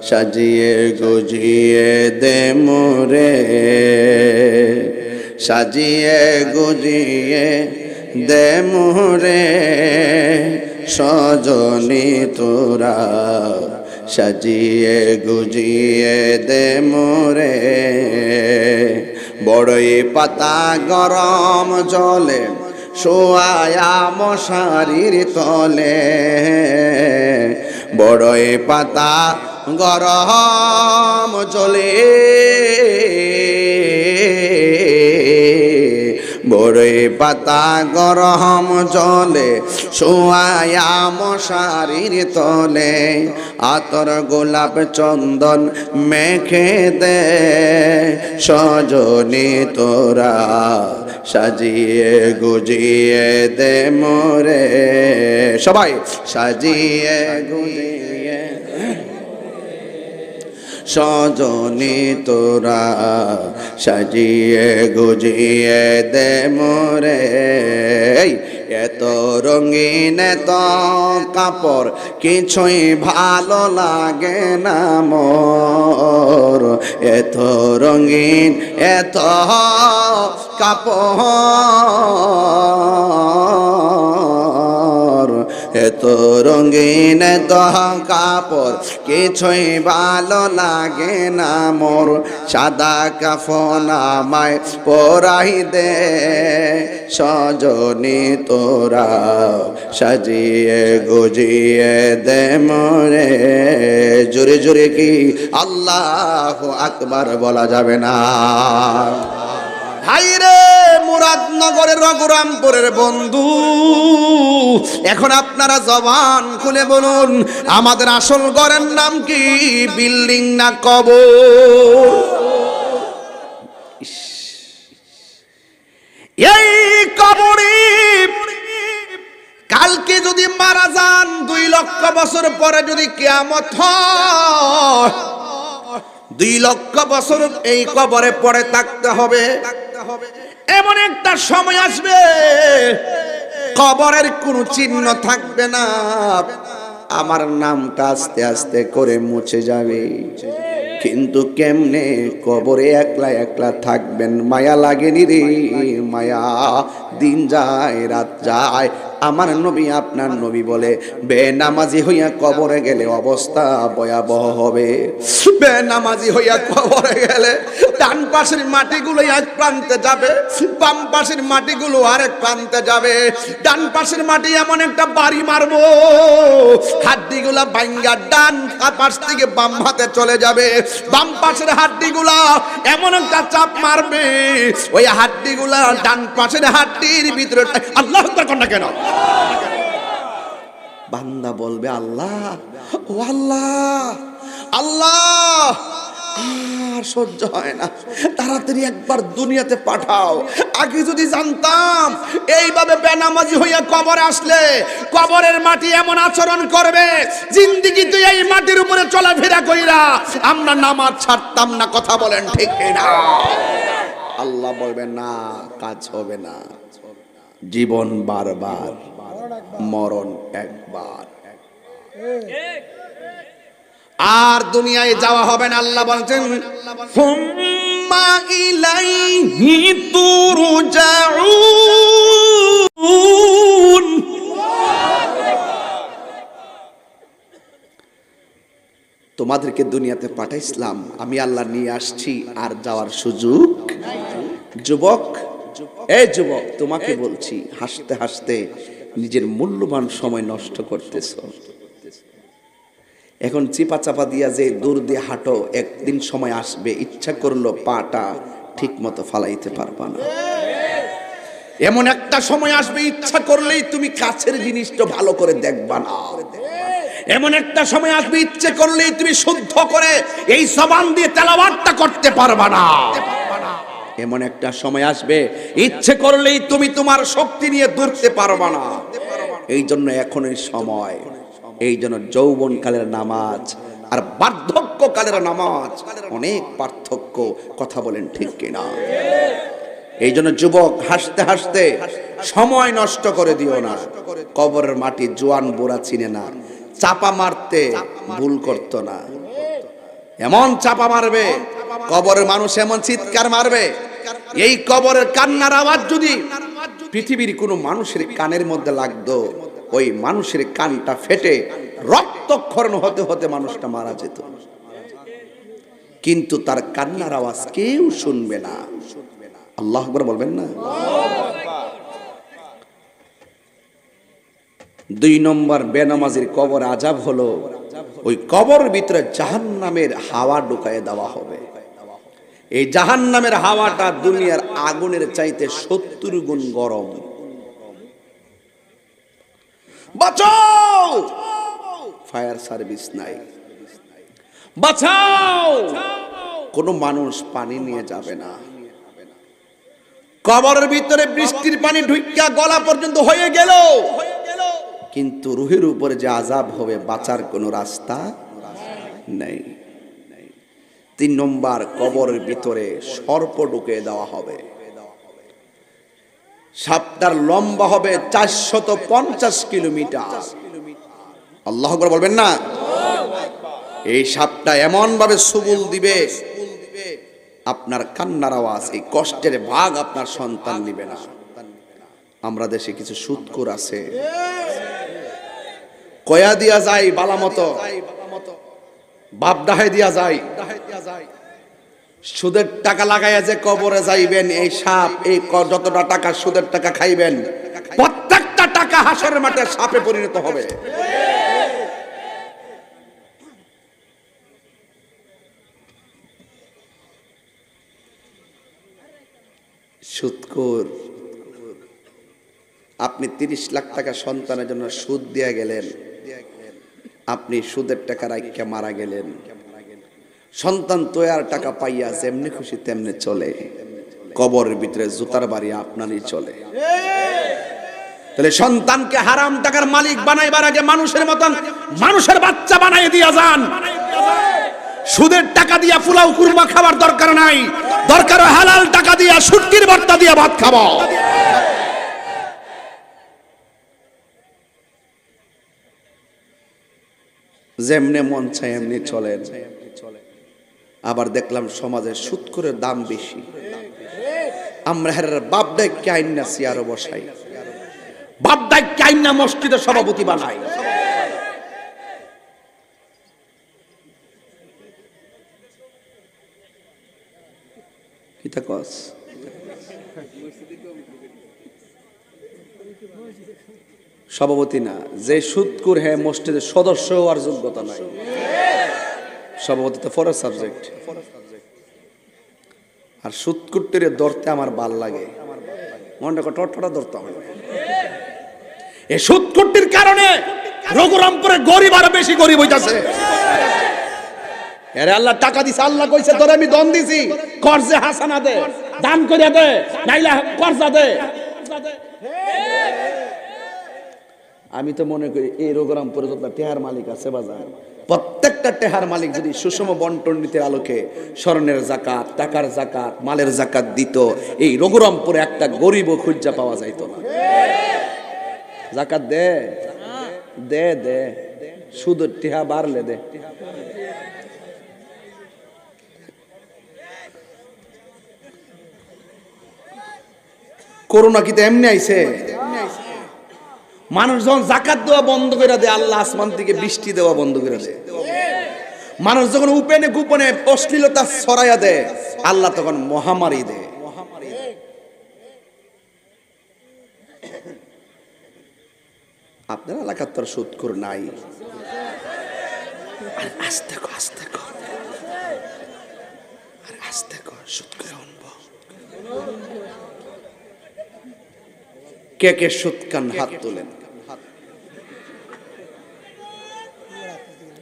সাজিয়ে গুজিয়ে দে মোরে, সাজিয়ে গুজিয়ে দে মোরে সজনী তোরা, সাজিয়ে গুজিয়ে দে মোরে। বড়ই পাতা গরম জলে শোয়ায়া মশারির তলে, বড়ই পাতা গরম জলে বড়ই পাতা গরম জলে শোয়ায়া মশারির তলে আতর গোলাপ চন্দন মেখে দে সজনী তোরা সাজিয়ে গুজিয়ে দে মোরে সবাই সাজিয়ে গুজিয়ে সজনী তোরা সাজিয়ে গুজিয়ে দে মোরে এত রঙিন এত কাপড় কিছুই ভালো লাগে না মোর এত রঙিন এত কাপড় এত রঙিন এত কাপড় কিছুই ভালো লাগে না মোর সাদা কাফন আমায় পরাই দে সজনী তোরা সাজিয়ে গুজিয়ে দে মোরে জোরে জোরে কি আল্লাহু আকবার বলা যাবে না হাইরে মুরাদনগরের রঘুরামপুরের বন্ধু এখন আপনারা জবান খুলে বলুন আমাদের আসল ঘরের নাম কি বিল্ডিং না কবর এই কবরে কালকে যদি মারা যান 2 লক্ষ বছর পরে যদি কিয়ামত হয় 2 লক্ষ বছর এই কবরে পড়ে থাকতে হবে এমন একটা সময় আসবে কবরের কোনো চিহ্ন থাকবে না আমার নামটা আস্তে আস্তে করে মুছে যাবে কিন্তু কেমনে কবরে একলা একলা থাকবেন মায়া লাগেনি রে মায়া দিন যায় রাত যায় আমার নবী আপনার নবী বলে বেনামাজি হইয়া কবরে গেলে অবস্থা ভয়াবহ হবে বেনামাজি হইয়া কবরে গেলে ডান পাশের মাটিগুলো এক প্রান্তে যাবে বাম পাশের মাটিগুলো আরেক প্রান্তে যাবে ডান পাশের মাটি এমন একটা বাড়ি মারবো হাড্ডিগুলা ভাঙ্গা ডান পাশ থেকে বাম হাতে চলে যাবে বাম পাশের হাড্ডিগুলা এমন একটা চাপ মারবে ওই হাড্ডিগুলা ডান পাশের হাড্ডির ভিতরে আল্লাহু আকবার কোন না কেন বান্দা বলবে আল্লাহ ও আল্লাহ আল্লাহ আর সহ্য হয় না তাড়াতাড়ি একবার দুনিয়াতে পাঠাও আগে যদি জানতাম এইভাবে বেনামাজি হইয়া কবরে আসলে কবরের মাটি এমন আচরণ করবে জিন্দেগিতে এই মাটির উপরে চলাফেরা কইরা আমরা নামাজ ছাড়তাম না কথা বলেন ঠিক না আল্লাহ বলবে না কাজ হবে না জীবন বারবার মরণ একবার আর দুনিয়ায় যাওয়া হবে না আল্লাহ বলছেন হুম্মা ইলাইহি তুরজাউন তোমাদেরকে দুনিয়াতে পাঠাইছিলাম আমি আল্লাহ নিয়ে আসছি আর যাওয়ার সুযোগ যুবক এই যুবক তোমাকে বলছি হাসতে হাসতে নিজের মূল্যবান সময় নষ্ট করতেছো এখন চিপা চাপা দিয়া যে দূর দিয়ে হাঁটো একদিন সময় আসবে ইচ্ছা করলো পাটা ঠিক মতো ফালাইতে পারবা না এমন একটা সময় আসবে ইচ্ছা করলেই তুমি কাছের জিনিসটা ভালো করে দেখবা না এমন একটা সময় আসবে ইচ্ছে করলেই তুমি শুদ্ধ করে এই জবান দিয়ে তেলাওয়াতটা করতে পারবা না এমন একটা সময় আসবে ইচ্ছে করলেই তুমি তোমার শক্তি নিয়ে দৌড়তে পারবা না এই জন্য এখনই সময় এই জন্য যৌবনকালের নামাজ আর বার্ধক্যকালের নামাজ অনেক পার্থক্য কথা বলেন ঠিক কিনা এই জন্য যুবক হাসতে হাসতে সময় নষ্ট করে দিও না কবরের মাটি জোয়ান বুড়া চিনে না চাপা মারতে ভুল করতো না এমন চাপা মারবে কবরের মানুষ এমন চিৎকার মারবে এই কবরের কান্নার আওয়াজ যদি পৃথিবীর কোনো মানুষের কানের মধ্যে লাগতো ওই মানুষের কানটা ফেটে রক্তক্ষরণ হতে হতে মানুষটা মারা যেত কিন্তু তার কান্নার আওয়াজ কেউ শুনবে না আল্লাহু আকবার বলবেন না 2 নম্বর বেনামাজির কবর আযাব হলো ওই কবর ভিতরে জাহান্নামের হাওয়া ঢুকায় দেওয়া হবে এই জাহান্নামের হাওয়াটা দুনিয়ার আগুনের চাইতে 70 গুণ গরম। বাঁচাও, ফায়ার সার্ভিস নাই, বাঁচাও, কোনো মানুষ পানি নিয়ে যাবে না। কবরের ভিতরে বৃষ্টির পানি ঢুইকা গলা পর্যন্ত হয়ে গেল, কিন্তু রুহের উপরে যে আযাব হবে বাঁচার কোনো রাস্তা নেই। 3 নম্বর, কবরের ভিতরে সর্প ঢুকে দেওয়া হবে। সাপটার লম্বা হবে 450 কিলোমিটার। আল্লাহু আকবার বলবেন না? এই সাপটা এমন ভাবে সুবুল দিবে, আপনার কান্নার আওয়াজ, এই কষ্টের ভাগ আপনার সন্তান নিবে না। আমরা দেশে কিছু সুদখোর আছে, কয়া দিয়া যায় বালা মতো, বাপ ডাহে দিয়া যায়, সুদের টাকা লাগাইয়া যে কবরে যাইবেন, এই সাপ, এই যতটা টাকা সুদের টাকা খাইবেন, প্রত্যেকটা টাকা হাসরের মাঠে সাপে পরিণত হবে। সুদখোর, আপনি 30 লাখ টাকা সন্তানের জন্য সুদ দিয়া গেলেন, আপনি সুদের টাকা রাইখা মারা গেলেন। সন্তান তো আর টাকা পাইয়া যেমনি খুশি তেমনি চলে, কবরের ভিতরে জুতার বাড়ি আপনারই চলে। তাহলে সন্তানকে হারাম টাকার মালিক বানাইবার আগে মানুষের মতন মানুষের বাচ্চা বানাই দিয়া যান। সুদের টাকা দিয়া পোলাও কুরমা খাবার দরকার নাই, দরকার হালাল টাকা দিয়া শুটকির ভর্তা দিয়া ভাত খাবো। যেমনে মন চায় এমনি চলেন। আবার দেখলাম সমাজে সুদখোরের দাম বেশি, আমরা হেরার বাপ ডাইক্কে আইনা চেয়ারে বসাই, বাপ ডাইক্কে আইনা মসজিদের সভাপতি বানাই। কিতা কস? সভাপতি না, যে সুদখোর হ্যাঁ মসজিদের সদস্য হওয়ার যোগ্যতা নাই। সভাপতি তো ফরজ সাবজেক্ট। আর সুদখোরদের ধরতে আমার ভাল লাগে, মনটা টটটা ধরতে হবে। এই সুদখোরদের কারণে রঘুরামপুরে গরিব আরো বেশি গরিব হইতাছে। আরে আল্লাহ টাকা দিছে, আল্লাহ কইছে তোরে আমি দন দিছি, কর্জে হাসানা দে, দান করিয়া দে, নাইলা কর্জা দে। আমি তো মনে করি এই রঘুরামপুরে যত টেহার মালিক আছে বাজার, প্রত্যেকটা টেহার মালিক যদি সুষম বন্টন নীতির আলোকে স্বর্ণের জাকাত, টাকার জাকাত, মালের জাকাত দিত, এই রঘুরামপুরে একটা গরিবও খুঁজা পাওয়া যাইতো না। জাকাত দে দে দে, সুদের টেহা বাড়লে দে। করোনা কি তো এমনি আইছে? মানুষ যখন জাকাত দেওয়া বন্ধ করে দেয়, আল্লাহ আসমান থেকে বৃষ্টি দেওয়া বন্ধ করে দেয়। মানুষ যখন উপেনে গোপনে অশ্লীলতা ছড়াইয়া দেয়, আল্লাহ তখন মহামারী দেয়। আপনার এলাকার তোর সুদখোর নাই? আস্তে কর, আস্তে কর, আস্তে কর, সুদ করে আনব। কে কে সুদ খান হাত তোলেন।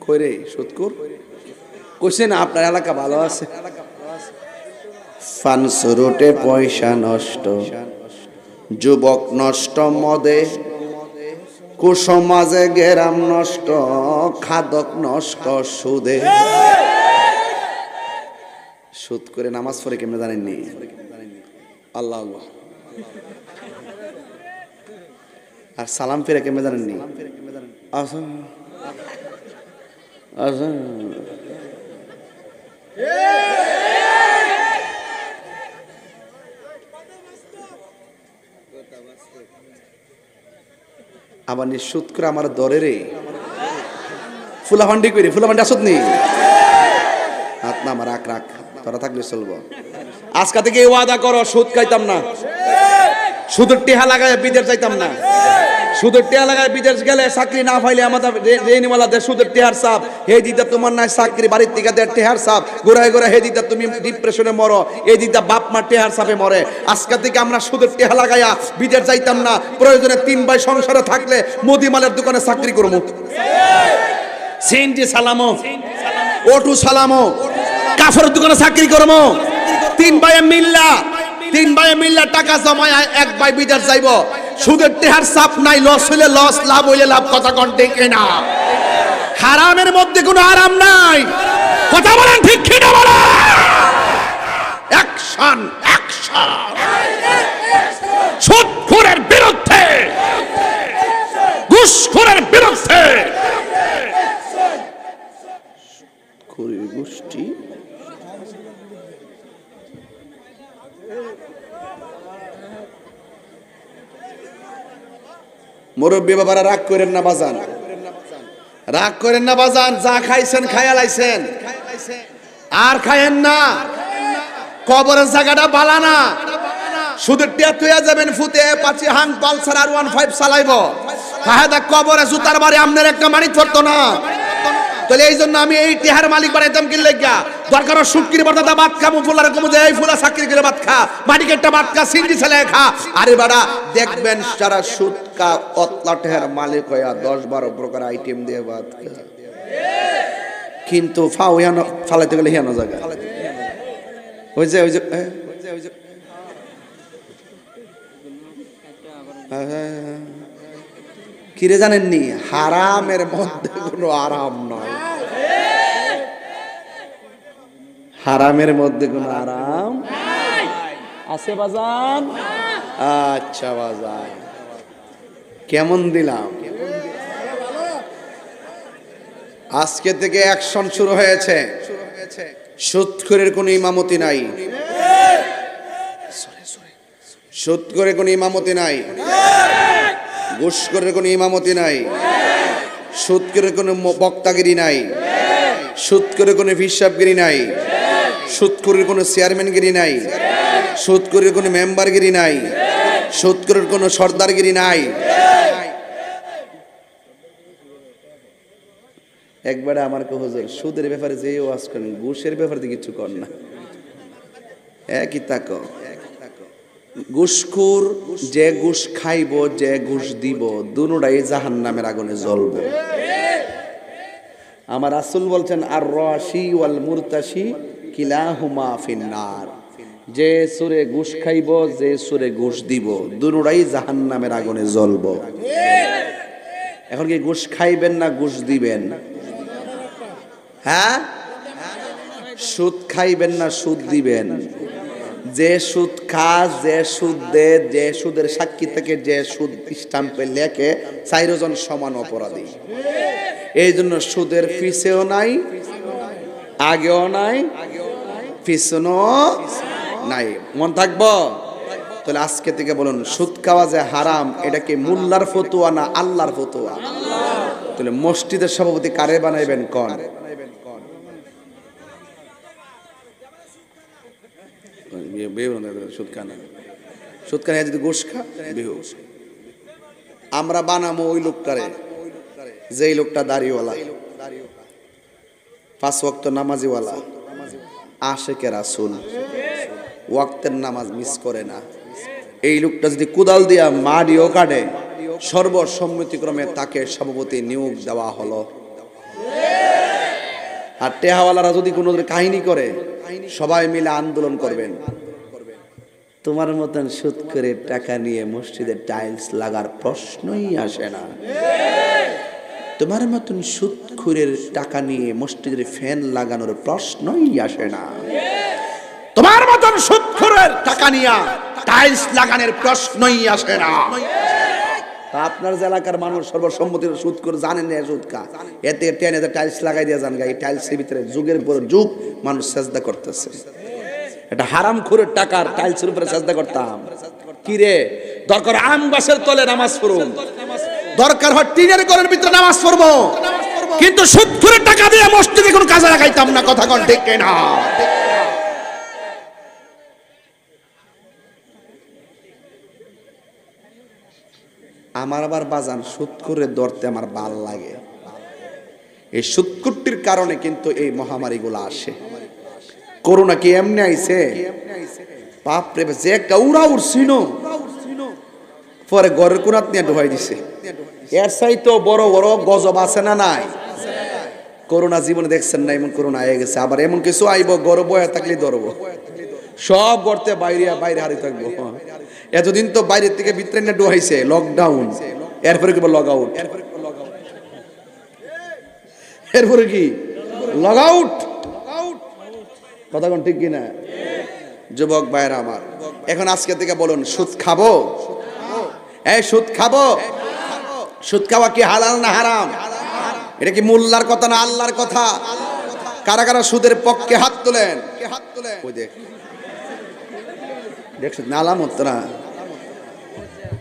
কই রে সুদখোর? কইছে না আপনার এলাকা ভালো আছে। ফানসুরুটে পয়সা নষ্ট, যুবক নষ্ট মদে, কুসমাজে গেরাম নষ্ট, খাদক নষ্ট সুদে। সুদ করে নামাজ পড়ে কেমনে জানেননি? আল্লাহ আল্লাহ। আর সালাম ফিরে কেমনে জানেননি? আচ্ছা আচ্ছা। আবার নিঃসুদ করে আমার দরে রে ফুলাফান্ডি করি, ফুলাফান্ডি আসত নি হাত না আমার রাখ রাখ, তোরা থাকলে চলবো। আজকা থেকে ওয়াদা করো সুদ খাইতাম না, সুদের টেহা লাগায় বিদের চাইতাম না, সুদের টিয়া লাগায় বিদেশ গেলে চাকরি না পাইলে আমাদের রেনিওয়ালা দেয় সুদের টিহার সাপ, হে দিদা তোমার নাই চাকরি, বাড়ির থেকে দেয় টিহার সাপ, গোড়ায় গোড়ায় হে দিদা তুমি ডিপ্রেশনে মরো, এই দিদা বাপ মা টিহার সাপে মরে। আজকে থেকে আমরা সুদের টিহা লাগাইয়া বিদেশ যাইতাম না, প্রয়োজনে 3 ভাই সংসারে থাকলে মুদিমালের দোকানে চাকরি করবো, সিএনজি সালামো, অটো সালামো, কাফের দোকানে চাকরি করবো, 3 ভাইয়ে মিল্লা টাকা জমায় 1 ভাই বিদেশ যাইব। সুদের টিহার চাপ নাই, লস হইলে লস, লাভ হইলে লাভ, কথা কোন ঠিক না? হারামের মধ্যে কোনো আরাম নাই, কথা বলেন ঠিক কি না বলেন? অ্যাকশন অ্যাকশন, সুদখোরের বিরুদ্ধে, ঘুষখোরের বিরুদ্ধে, খুরি গোষ্ঠী। মুরব্বী বাবারা রাগ করেন না বাজান, রাগ করেন না বাজান, যা খাইছেন খাইয়া লাইছেন আর খায়েন না, কবরের জায়গাটা বালা না। সুদের টিয়া তুইয়া যাবেন ফুতে, পাঁচি হাং পালসার আর 15 চালাইব, ফায়দা কবরে জুতার বাড়ি আপনার একটা মানিক পড়তো না। তাহলে এই জন্য আমি এই টিহার মালিক বানাইতাম কি লেগা? দরকার শুটকির বর্দাদা ভাত খাবো, ফুলার কমু যে এই ফুলা চাকরি করে ভাত খা, মাটিকে একটা ভাত খা, সিন্ডি ছেলে খা। আরে বাড়া দেখবেন যারা সুদকা অতলা টিহার মালিক হইয়া 10-12 প্রকার আইটেম দিয়ে ভাত খা, কিন্তু ফাও হিয়ানো ফালাইতে গেলে হিয়ানো জায়গা ওই যে কিরে জানেননি, হারামের মধ্যে কোনো আরাম নয়, হারামের মধ্যে কোনো আরাম আছে বাজান। আচ্ছা বাজান, কেমন দিলাম? আজকে থেকে অ্যাকশন শুরু হয়েছে। সুদখোরের কোনো ইমামতি নাই, সুদখোরের কোনো ইমামতি নাই, ঘুষখোরের কোনো ইমামতি নাই, সুদখোরের কোনো বক্তাগিরি নাই, সুদখোরের কোনো হিসাবগিরি নাই, সুদখোরের কোনো চেয়ারম্যানগিরি নাই, সুদখোরের কোনো মেম্বারগিরি নাই, সুদখোরের কোনো সর্দারগিরি নাই। একবারে আমার কো হুজুর সুদের ব্যাপারে যে ওয়াজ করেন, ঘুষের ব্যাপারে কিছু কর না, একই তাকো। ঘুষখোর যে ঘুষ খাইব, যে ঘুষ দিব, দুনোটাই জাহান্নামের আগুনে জ্বলবে। আমার রাসূল বলছেন, আর রাশি ওয়াল মুরতাশি কিলাহুমা ফিন্নার। যে সুরে ঘুষ খাইব, যে সুরে ঘুষ দিব, দুনোটাই জাহান্নামের আগুনে জ্বলবে। এখন কি ঘুষ খাইবেন না ঘুষ দিবেন? হ্যাঁ, সুদ খাইবেন না সুদ দিবেন? যে সুদ খা, যে সুদ দে, যে সুদের সাক্ষী থেকে যে সুদ স্টাম্পে লেখে, 4 জন সমান অপরাধী। এই জন্য সুদের পিছেও নাই, আগেও নাই, পিছনেও নাই। মন থাকবো? তাহলে আজকে থেকে বলুন, সুদ খাওয়া যে হারাম, এটা কি মোল্লার ফতোয়া না আল্লাহর ফতোয়া? তাহলে মসজিদের সভাপতি কারে বানাইবেন কোন? যদি ঘুষ খা, আমরা বানাবো ওই লোকটারে, যেই লোকটা দাড়িওয়ালা, 5 ওয়াক্ত নামাজিওয়ালা, আশেকে রাসূল, ওয়াক্তের নামাজ মিস করে না। এই লোকটা যদি কুদাল দিয়া মাড়িও কাটে, সর্বসম্মতিক্রমে তাকে সভাপতি নিয়োগ দেওয়া হলো। আর টেহাওয়ালারা যদি কোনো কাহিনী করে, সবাই মিলে আন্দোলন করবেন। তোমার মতন সুদ করে টাকা নিয়ে মসজিদে টাইলস লাগার প্রশ্নই আসে না। তোমার মতন সুদখোরের টাকা নিয়ে মসজিদের ফ্যান লাগানোর প্রশ্নই আসে না। তোমার মতন সুদখোরের টাকা নিয়ে টাইলস লাগানোর প্রশ্নই আসে না। আপনার এলাকার মানুষ সর্বসম্মতির সুদখোর জানেন না, সুদ কা এতে টেনে টাইলস লাগাই দিয়ে যান গা। এই টাইলসের ভিতরে যুগের পর যুগ মানুষ সেজদা করতেছে। এটা হারামখোরের টাকার টাইলসের উপরে সেজদা করতাম কি রে? দরকার আম গাছের তলে নামাজ পড়ুন, দরকার হয় টিনের ঘরের ভিতরে নামাজ পড়বো, কিন্তু সুদখোরের টাকা দিয়ে মসজিদে কোনো কাজে লাগাইতাম না। কথা কোন ঠিক না? আমার আবার বাজান সুৎখুরের ধরতে আমার ভাল লাগে। এই সুৎখুরটির কারণে কিন্তু এই মহামারীগুলো আসে। করোনা কি এমনি আইছে? বাপ রে, যে কাউরা উঠছিল পরে ঘরের কোনাত নিয়ে ঢুকাই দিছে। এর চাইতো বড় বড় গজব আছে না নাই? করোনা জীবনে দেখছেন না এমন করোনা আয়ে গেছে। আবার এমন কিছু আইব ঘরে বয়া থাকলে ধরবো, সব করতে বাইরে হারিয়ে থাকবো। এতদিন তো বাইরের থেকে ভিতরে না ঢুকাইছে লকডাউন, এরপরে কি লগ আউট, এরপরে কি লগ আউট। কথা কোন ঠিক কিনা? যুবক ভাইরা আমার, এখন আজকে থেকে বলুন, সুদ খাবো? এই সুদ খাবো? সুদ খাওয়া কি হালাল না হারাম? এটা কি মোল্লার কথা না আল্লাহর কথা? কারা কারা সুদের পক্ষে হাত তোলেন? ওই দেখছিস নালামুত্রা,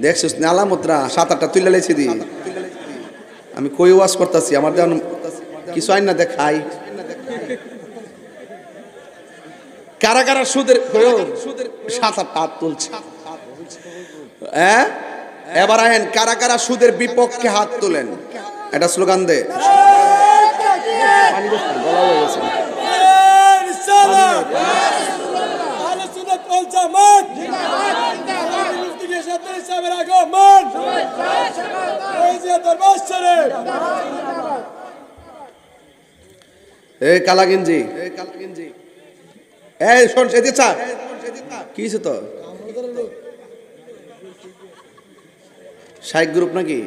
দেখছিস নালামুত্রা 7-8টা তুলে লেছি দি। আমি কই ওয়াজ করতেছি, আমার যেমন কিছু আইন না দেখাই। কারা কারা সুদের 7-8টা হাত তুলছে? হ্যাঁ, এবার আইন কারা কারা সুদের বিপক্ষে হাত তোলেন? এটা স্লোগান দে। এই কালা গেঞ্জি, এই শোন, কি হয়েছে তো? শাইক গ্রুপ নাকি?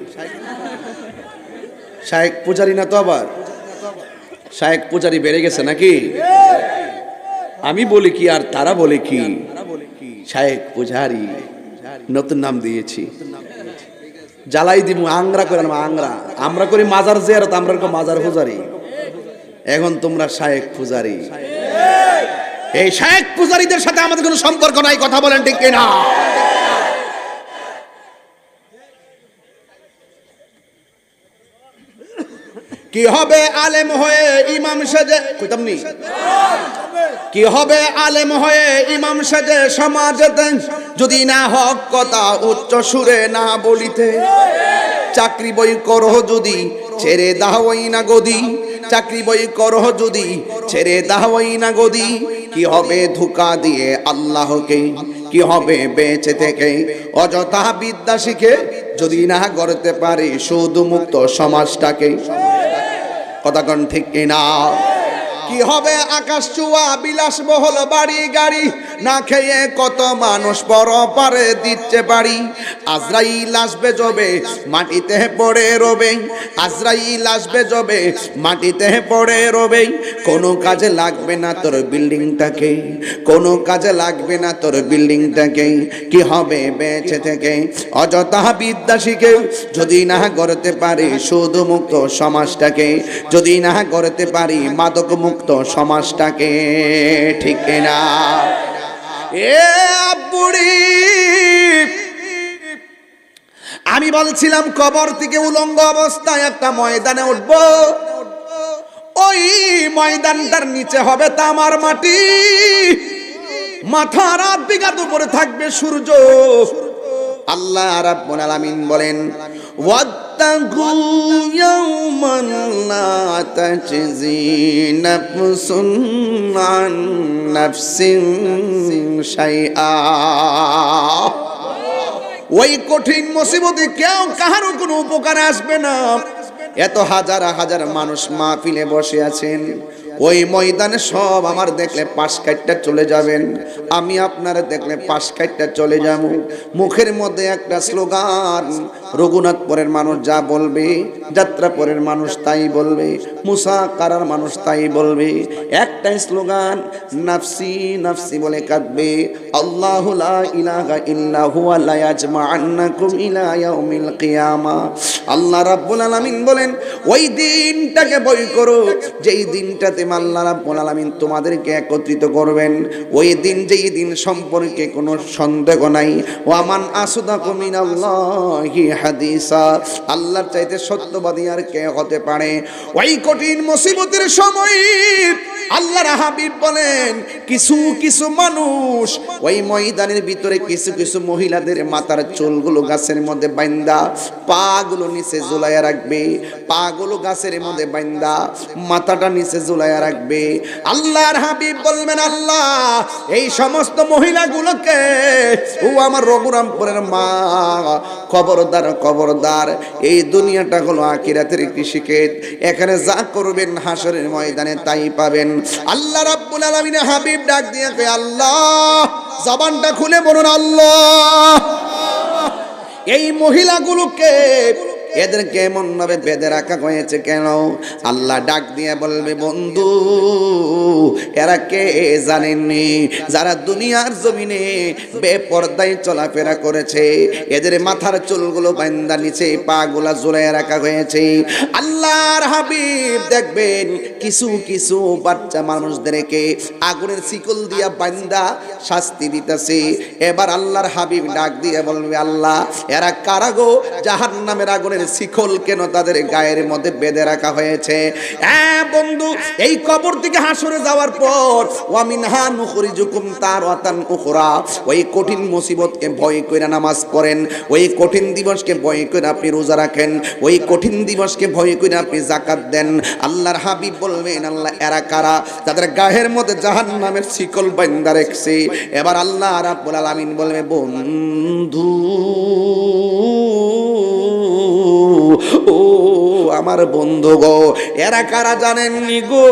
শাইক পূজারি না তো? আবার শাইক পূজারি বেড়ে গেছে নাকি? আমি বলি কি আর তারা বলে কি? শাইক পূজারি নতুন নাম দিয়েছি। জ্বালাই দিব আংরা করে, আংরা আমরা করি মাজার জিয়ারত, আমরা করি মাজার পূজারি। এখন তোমরা শাইক পূজারি। এই শাইক পূজারীদের সাথে আমাদের কোনো সম্পর্ক নাই, কথা বলেন ঠিক কিনা? কি হবে আলেম হয়ে ইমাম সেজে, কইতাম নি? কি হবে আলেম হয়ে ইমাম সেজে সমাজেতে, যদি না হক কথা উচ্চ সুরে না বলিতে। চাকরি বই করো যদি ছেড়ে দাওই না গদি, চাকরি বই করো যদি ছেড়ে দাওই না গদি। কি হবে ধোঁকা দিয়ে আল্লাহকে, কি হবে বেঁচে থেকে অযথা বিদ্যা শিখে, যদি না গড়তে পারে শুধু মুক্ত সমাজটাকে। কথা কোন ঠিক কিনা? কি হবে আকাশ চুয়া বিলাসবহুল বাড়ি গাড়ি, না খেয়ে কত মানুষ পরপারে দিচ্ছে বাড়ি। আজরাইল আসবে যবে মাটিতে পড়ে রবে, আজরাইল আসবে যবে মাটিতে পড়ে রবে। কোনো কাজে লাগবে না তোর বিল্ডিংটাকে, কোনো কাজে লাগবে না তোর বিল্ডিংটাকে। কি হবে বেঁচে থেকে অযথা বিদ্যা শিখে, যদি না গড়তে পারি শুধু মুক্ত সমাজটাকে, যদি না গড়তে পারি মাদক মুক্ত সমাজটাকে। ঠিক না? এ বুড়ি, আমি বলছিলাম কবর থেকে উলঙ্গ অবস্থায় একটা ময়দানে উঠব। ওই ময়দানটার নিচে হবে তামার মাটি, মাথার 8 বিঘা উপরে থাকবে সূর্য। আল্লাহ রাব্বুল আলামিন বলেন, ওয়াত্তাকু ইয়াওমান লা তাজজি নাফসুন আন নাফসিন শাইআ। ওই কঠিন মুসিবতে কেউ কাহারও কোনো উপকারে আসবে না। এত হাজার হাজার মানুষ মাহফিলে বসে আছেন, ওই ময়দানে সব আমার দেখলে পাশ কাটটা চলে যাবেন, আমি আপনারা দেখলে পাশ কাটটা চলে যাব। মুখের মধ্যে একটা স্লোগান, রঘুনাথপুরের মানুষ যা বলবে, যাত্রাপুরের মানুষ তাই বলবে, মুসাকারার মানুষ তাই বলবে। একটাই স্লোগান, নাফসি নাফসি বলে কাঁদবে। আল্লাহু লা ইলাহা ইল্লা হুয়া লা ইয়াজমাআন্নাকুম ইলা ইয়াউমিল কিয়ামা। আল্লাহ রাব্বুল আলামিন বলেন, ওই দিনটাকে ভয় করো যেই দিনটাতে টাইম আল্লাহ রাব্বুল আলামিন তোমাদেরকে একত্রিত করবেন। ওই দিন যেই দিন সম্পর্কে কোনো সন্দেহ নাই। ওয়ামান আসদাকু মিনাল্লাহি হাদিসা, আল্লাহর চাইতে সত্যবাদী আর কে হতে পারে? ওই কঠিন মুসিবতের সময় আল্লাহর হাবিব বলেন, কিছু কিছু মানুষ ওই ময়দানের ভিতরে কিছু কিছু মহিলাদের মাথার চুলগুলো গাছের মধ্যে বাইন্দা পাগুলো নিচে ঝুলাইয়া রাখবে, পাগুলো গাছের মধ্যে বাইন্দা মাথাটা নিচে ঝুলাইয়া রাখবে। আল্লাহর হাবিব বলবেন, আল্লাহ এই সমস্ত মহিলাগুলোকে, ও আমার রঘুরামপুরের মা, খবরদার খবরদার, এই দুনিয়াটা হলো আখিরাতের কৃষিক্ষেত, এখানে যা করবেন হাসরের ময়দানে তাই পাবেন। আল্লাহ রাব্বুল আলামিন হাবিব ডাক দিয়ে কয়, আল্লাহ, জবানটা খুলে বলুন আল্লাহ। এই মহিলাগুলোকে এদেরকে এমন ভাবে বেঁধে রাখা হয়েছে কেন? আল্লাহ ডাক দিয়ে বলবে, বন্ধু এরা কে জানেননি? যারা দুনিয়ার জমিনে বেপরদায় চলাফেরা করেছে, এদের মাথার চুলগুলো বান্দা নিচে পাগুলা ঝুলাইয়া রাখা হয়েছে। আল্লাহর হাবিব দেখবেন কিছু কিছু বাচ্চা মানুষদেরকে আগুনের শিকল দিয়া বান্দা শাস্তি দিতেছে। এবার আল্লাহর হাবিব ডাক দিয়ে বলবে, আল্লাহ এরা কারা গো? জাহান্নামের আগুনের শিকল কেন তাদের গায়ের মধ্যে বেঁধে রাখা হয়েছে? হ্যাঁ বন্ধু, এই কবর থেকে হাসরে যাওয়ার পর ওয়া মিনহা নুখরিজুকুম তারাতান উখরা, ওই কঠিন মুসিবতকে ভয় করে নামাজ পড়েন, ওই কঠিন দিবসকে ভয় করে আপনি রোজা রাখেন, ওই কঠিন দিবসকে ভয় করে আপনি যাকাত দেন। আল্লাহর হাবিব বলবেন, আল্লাহ এরা কারা? তাদের গায়ের মধ্যে জাহান্নামের শিকল বাঁধা রেখেছে। এবার আল্লাহ রাব্বুল আলামিন বলবে, বন্ধু ও আমার বন্ধু গো, এরা কারা জানেননি গো?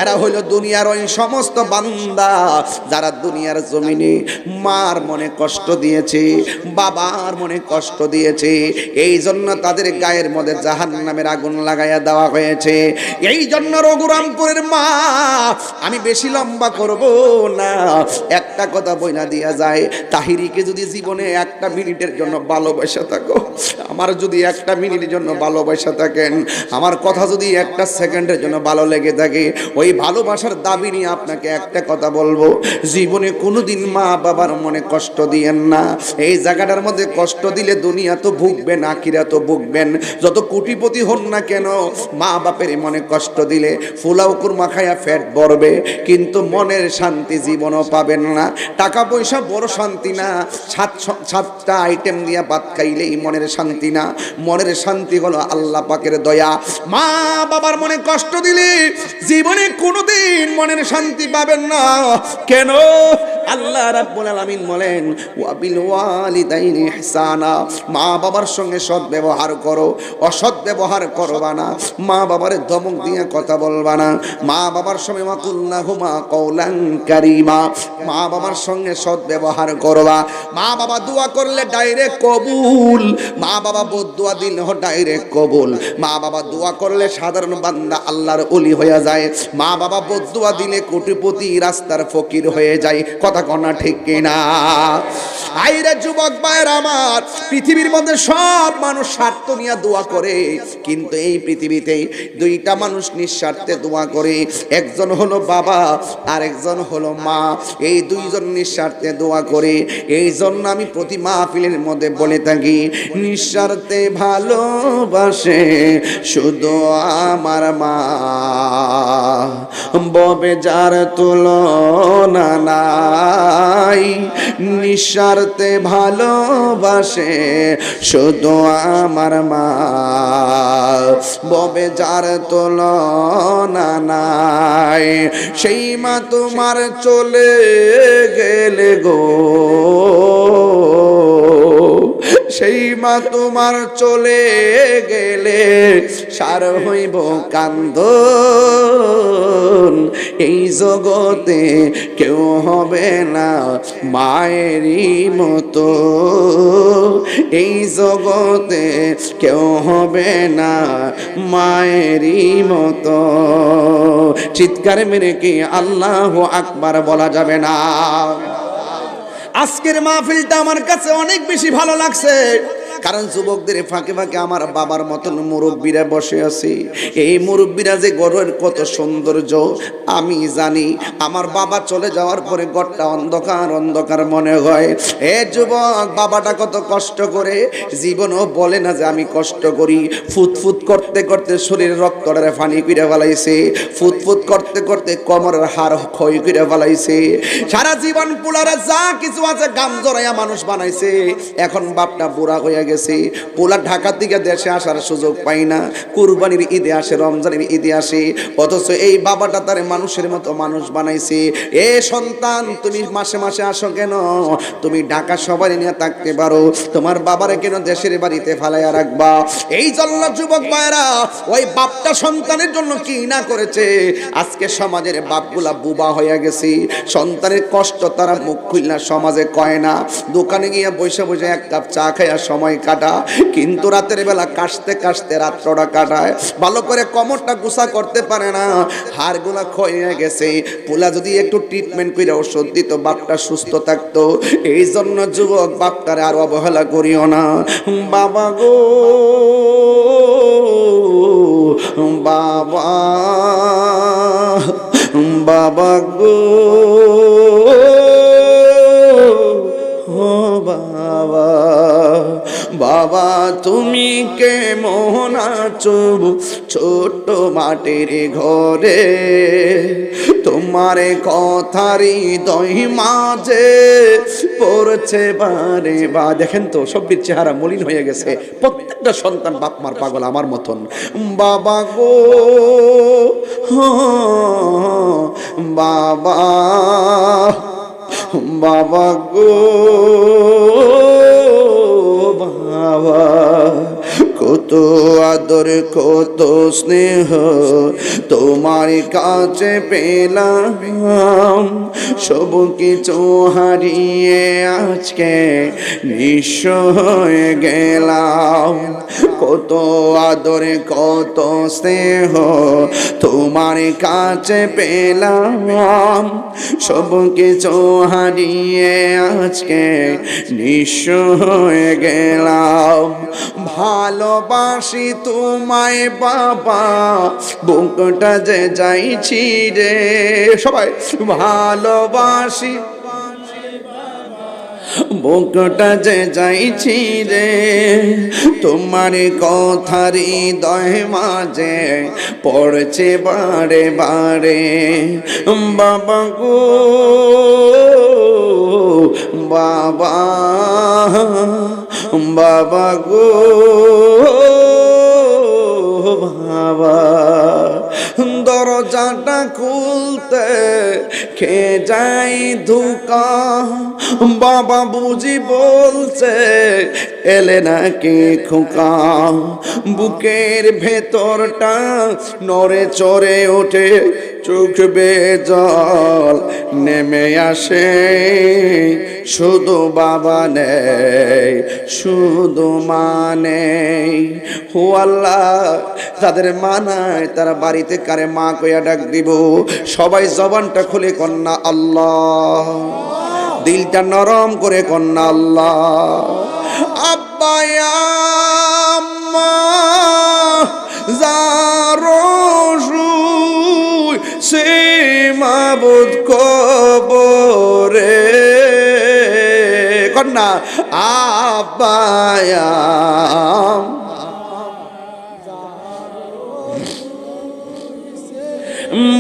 এরা হইল দুনিয়ার ওই সমস্ত বান্দা যারা দুনিয়ার জমিনে মার মনে কষ্ট দিয়েছে, বাবার মনে কষ্ট দিয়েছে, এই জন্য তাদের গায়ের মধ্যে জাহান্নামের আগুন লাগাইয়া দেওয়া হয়েছে। এই জন্য রঘুরামপুরের মা, আমি বেশি লম্বা করব না, একটা কথা বইলা দিয়া যায়, তাহিরিকে যদি জীবনে একটা মিনিটের জন্য ভালোবাসা থাকো, আমার যদি একটা মিনিটের জন্য ভালোবাসা থাকেন, আমার কথা যদি একটা সেকেন্ডের জন্য ভালো লেগে থাকে, ওই ভালোবাসার দাবি নিয়ে আপনাকে একটা কথা বলবো, জীবনে কোনোদিন মা বাবার মনে কষ্ট দিয়েন না। এই জায়গাটার মধ্যে কষ্ট দিলে দুনিয়া তো ভুগবেন, আখিরা তো ভুগবেন। যত কোটিপতি হন না কেন, মা বাপের মনে কষ্ট দিলে ফুলাও কুরমা খায়া ফ্যাট ভরবে, কিন্তু মনের শান্তি জীবনও পাবেন না। টাকা পয়সা বড় শান্তি না, সাতটা আইটেম দিয়া ভাত খাইলেই মনের শান্তি না। মনের শান্তি হলো আল্লাহ পাকের দয়া। মা বাবার মনে কষ্ট দিলে জীবনে কোনোদিন মনের শান্তি পাবেন না। কেন? আল্লাহ রাব্বুল আলামিন বলেন, ওয়া বিল ওয়ালিদাইনি ইহসানা, মা বাবার সঙ্গে সৎ ব্যবহার করো, অসৎ ব্যবহার করবা না। মা বাবারে ধমক দিয়ে কথা বলবা না। মা বাবার সঙ্গে ওয়াকুল্লাহুমা কওলান কারীমা, মা বাবার সঙ্গে সৎ ব্যবহার করবা। মা বাবা দোয়া করলে ডাইরেক্ট কবুল, মা বাবা বদদুয়া দিলে ডাইরেক্ট কবুল। মা বাবা দোয়া করলে সাধারণ বান্দা আল্লাহর ওলি হয়ে যায়, মা বাবা বদদুয়া দিলে কোটিপতি রাস্তার ফকির হয়ে যায়। কথা কনা ঠিক কিনা? আইরে যুবক ভাইরা আমার, পৃথিবীর মধ্যে সব মানুষ স্বার্থ নিয়ে দোয়া করে, কিন্তু এই পৃথিবীতে দুইটা মানুষ নিঃস্বার্থে দোয়া করে, একজন হলো বাবা আর একজন হলো মা। এই দুইজন নিঃস্বার্থে দোয়া করে। এই জন্য আমি প্রতি মাহফিলের মধ্যে বলে থাকি, নিঃস্বার্থে ভালোবাসে শুধু আমার মা, ববে যার তুলনা নাই। নিঃস্বার্থে ভালোবাসে শুধু আমার মা, ববে যার তুলনা নাই। সেই মা তোমার চলে গেলে গো, সেই মা তোমার চলে গেলে সার হইব কান্দন। এই জগতে কেউ হবে না মায়েরই মতো, এই জগতে কেউ হবে না মায়েরই মতো। চিৎকার মেরে কি আল্লাহু আকবার বলা যাবে না? আজকের মাহফিলটা আমার কাছে অনেক বেশি ভালো লাগছে, কারণ যুবকদের ফাঁকে ফাঁকে আমার বাবার মতন মুরব্বীরা বসে আছে। এই মুরব্বীরা যে গড়ের কত সৌন্দর্য আমি জানি। আমার বাবা চলে যাওয়ার পরে ঘরটা অন্ধকার অন্ধকার মনে হয়। এ যুবক, বাবাটা কত কষ্ট করে, জীবনও বলে না যে আমি কষ্ট করি। ফুটফুট করতে করতে শরীরে রক্তটারে পানি কইরা ফেলাইছে, ফুটফুট করতে করতে কোমরের হাড় ক্ষয় কইরা ফেলাইছে। সারা জীবন পোলারে যা কিছু আছে গাম জড়াইয়া মানুষ বানাইছে। এখন বাপটা বুড়া হইয়া গেছে। পোলা ঢাকা থেকে দেশে আসার সুযোগ পাই না। কুরবানির ঈদে আসে, রমজানের ঈদে আসে, অথচ এই বাবাটা তারে মানুষের মতো মানুষ বানাইছে। এ সন্তান, তুমি মাসে মাসে আসো কেন? তুমি ঢাকা সবাই নিয়ে থাকতে পারো, তোমার বাবারে কেন দেশের বাড়িতে ফালাইয়া রাখবা? এই জন্য যুবক ভাইরা, ওই বাপটা সন্তানের জন্য কি না করেছে। আজকে সমাজের বাপগুলা বুবা হয়ে গেছে। সন্তানের কষ্ট তারা মুখ খুলনা সমাজে কয় না। দোকানে গিয়ে বসে বসে এক কাপ চা খাইয়া সময় কাটা, কিন্তু রাতের বেলা কাশতে কাশতে রাত্রটা কাটায়। ভালো করে কোমরটা গুছা করতে পারে না, হাড়গুলা ক্ষয়ে গেছে। পোলা যদি একটু ট্রিটমেন্ট করে ওষুধ দিত, বাপটা সুস্থ থাকতো। এই জন্য যুবক, বাপটারে আর অবহেলা করিও না। বাবা গো বাবা, বাবা গো বাবা, বাবা তুমি কেমন আছো ছোট্ট মাটির ঘরে? তোমার কথারই হৃদয় মাঝে পড়ছে বারে বা। দেখেন তো সব্বির চেহারা মলিন হয়ে গেছে। প্রত্যেকটা সন্তান বাপ মার পাগল আমার মতন। বাবা গো বাবা, বাবা গো বাবা, কত আদর কত স্নেহ তোমার কাছে পেলাম। সব কিছু হারিয়ে আজকে নিঃস্ব হয়ে গেলাম। কত আদর কত স্নেহ তোমার কাছে পেলাম। সব কিছু হারিয়ে আজকে নিঃস্ব হয়ে গেলাম। ভালোবাসি তোমায় বাবা, বুকটা যে যাইছি রে। সবাই ভালোবাসি বুকটা যে যাইছি রে। তোমার কথার হৃদয় মাঝে পড়ছে বারে বারে। বাবা গো বাবা, বাবা গো বাবা, দরজাটা খুলতে খে যাই ধোকা। বাবা বুঝি বলছে এলে নাকি খোকা। বুকের ভেতরটা নড়ে চড়ে ওঠে, চোখ বেয়ে জল নেমে আসে। শুধু বাবা নেই, শুধু মা নেই। ও আল্লাহ, যাদের মা নাই তারা বাড়িতে কারে মা কইয়া ডাক দিব? সবাই জবানটা খুলে কন্যা আল্লাহ, দিলটা নরম করে কন্যা আল্লাহ। আব্বা আম্মা জারুই সে মাবুদ কবরে কন্যা। আব্বা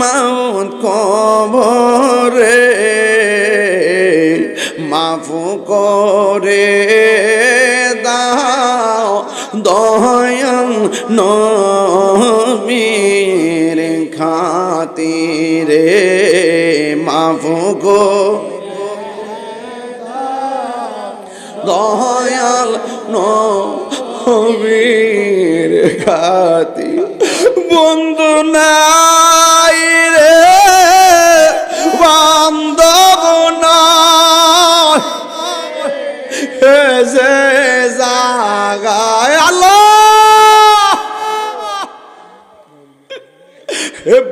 মাউত কবরে মাফু করে দাও দয়াল নবীর খাতিরে। মাফু গো দয়াল নবীর খাতির। বন্ধু নাই রে বান্ধব নাই, যে জাগায় আল্লাহ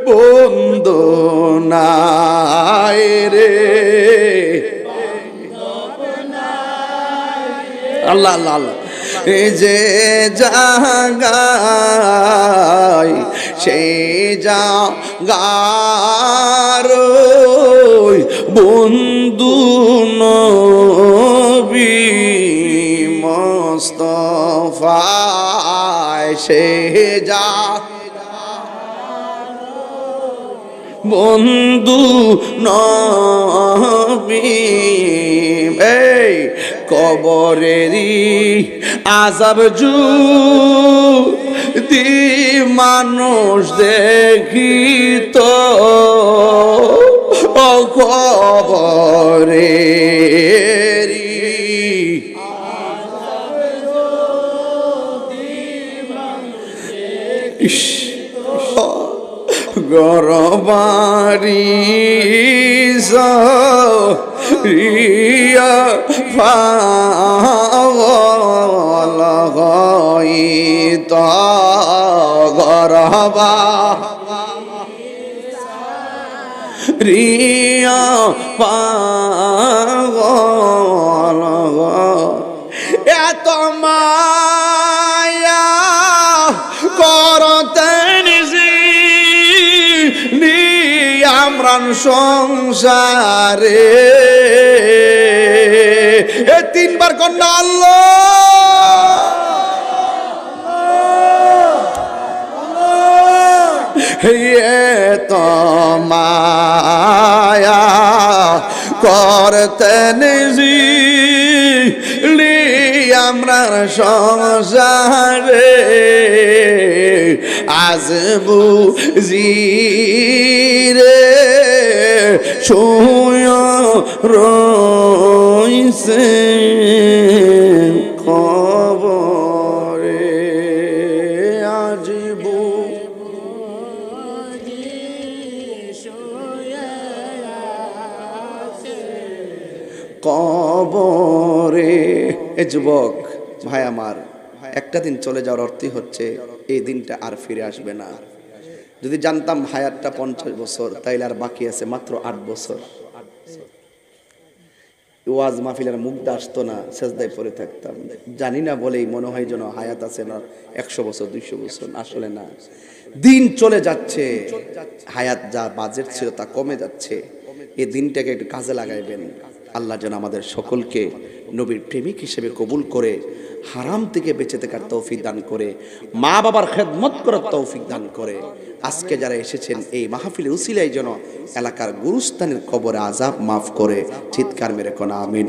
বন্ধু নাই রে। আল্লাহ আল্লাহ আল্লাহ, যে জাগায় সেই জাগার বন্ধু নবী মুস্তাফা সে যা বন্ধু নবী এই কবরেরই আযাব যদি মানুষ দেখিত ও কবরেরই ইস গরবারি রিয়া ফাওয়াল গায়ত গরবা রিয়া পাগল এত মায়া করতেন আমরান সংসারে এ তিনবার কন্যা আল্লাহ তো মায়া করতেন আমরা সংসারে আজ বুঝিরে শুয় রইছে কবরে আজ কবরে। এ যুবক ভাই আমার, একটা দিন চলে যাওয়ার অর্থই হচ্ছে এই দিনটা আর ফিরে আসবে না। যদি জানতাম হায়াতটা 50 বছর, তাইলে আর বাকি আছে মাত্র 8 বছর। ওয়াজ মাহফিলের মুগ্ধ আসতো না, সেজদায় পড়ে থাকতাম। জানি না বলেই মনে হয় যেন হায়াত আছে না 100 বছর 200 বছর। আসলে না, দিন চলে যাচ্ছে, হায়াত যা বাজেট ছিল তা কমে যাচ্ছে। এই দিনটাকে একটু কাজে লাগাইবেন। আল্লাহ যেন আমাদের সকলকে নবীর প্রেমিক হিসেবে কবুল করে হারাম থেকে বেঁচে থাকার তৌফিক দান করে, মা বাবার খেদমত করার তৌফিক দান করে। আজকে যারা এসেছেন এই মাহফিলের উসিলায় যেন এলাকার গুরুস্থানের কবরে আযাব মাফ করে। চিৎকার মেরে কোন আমিন।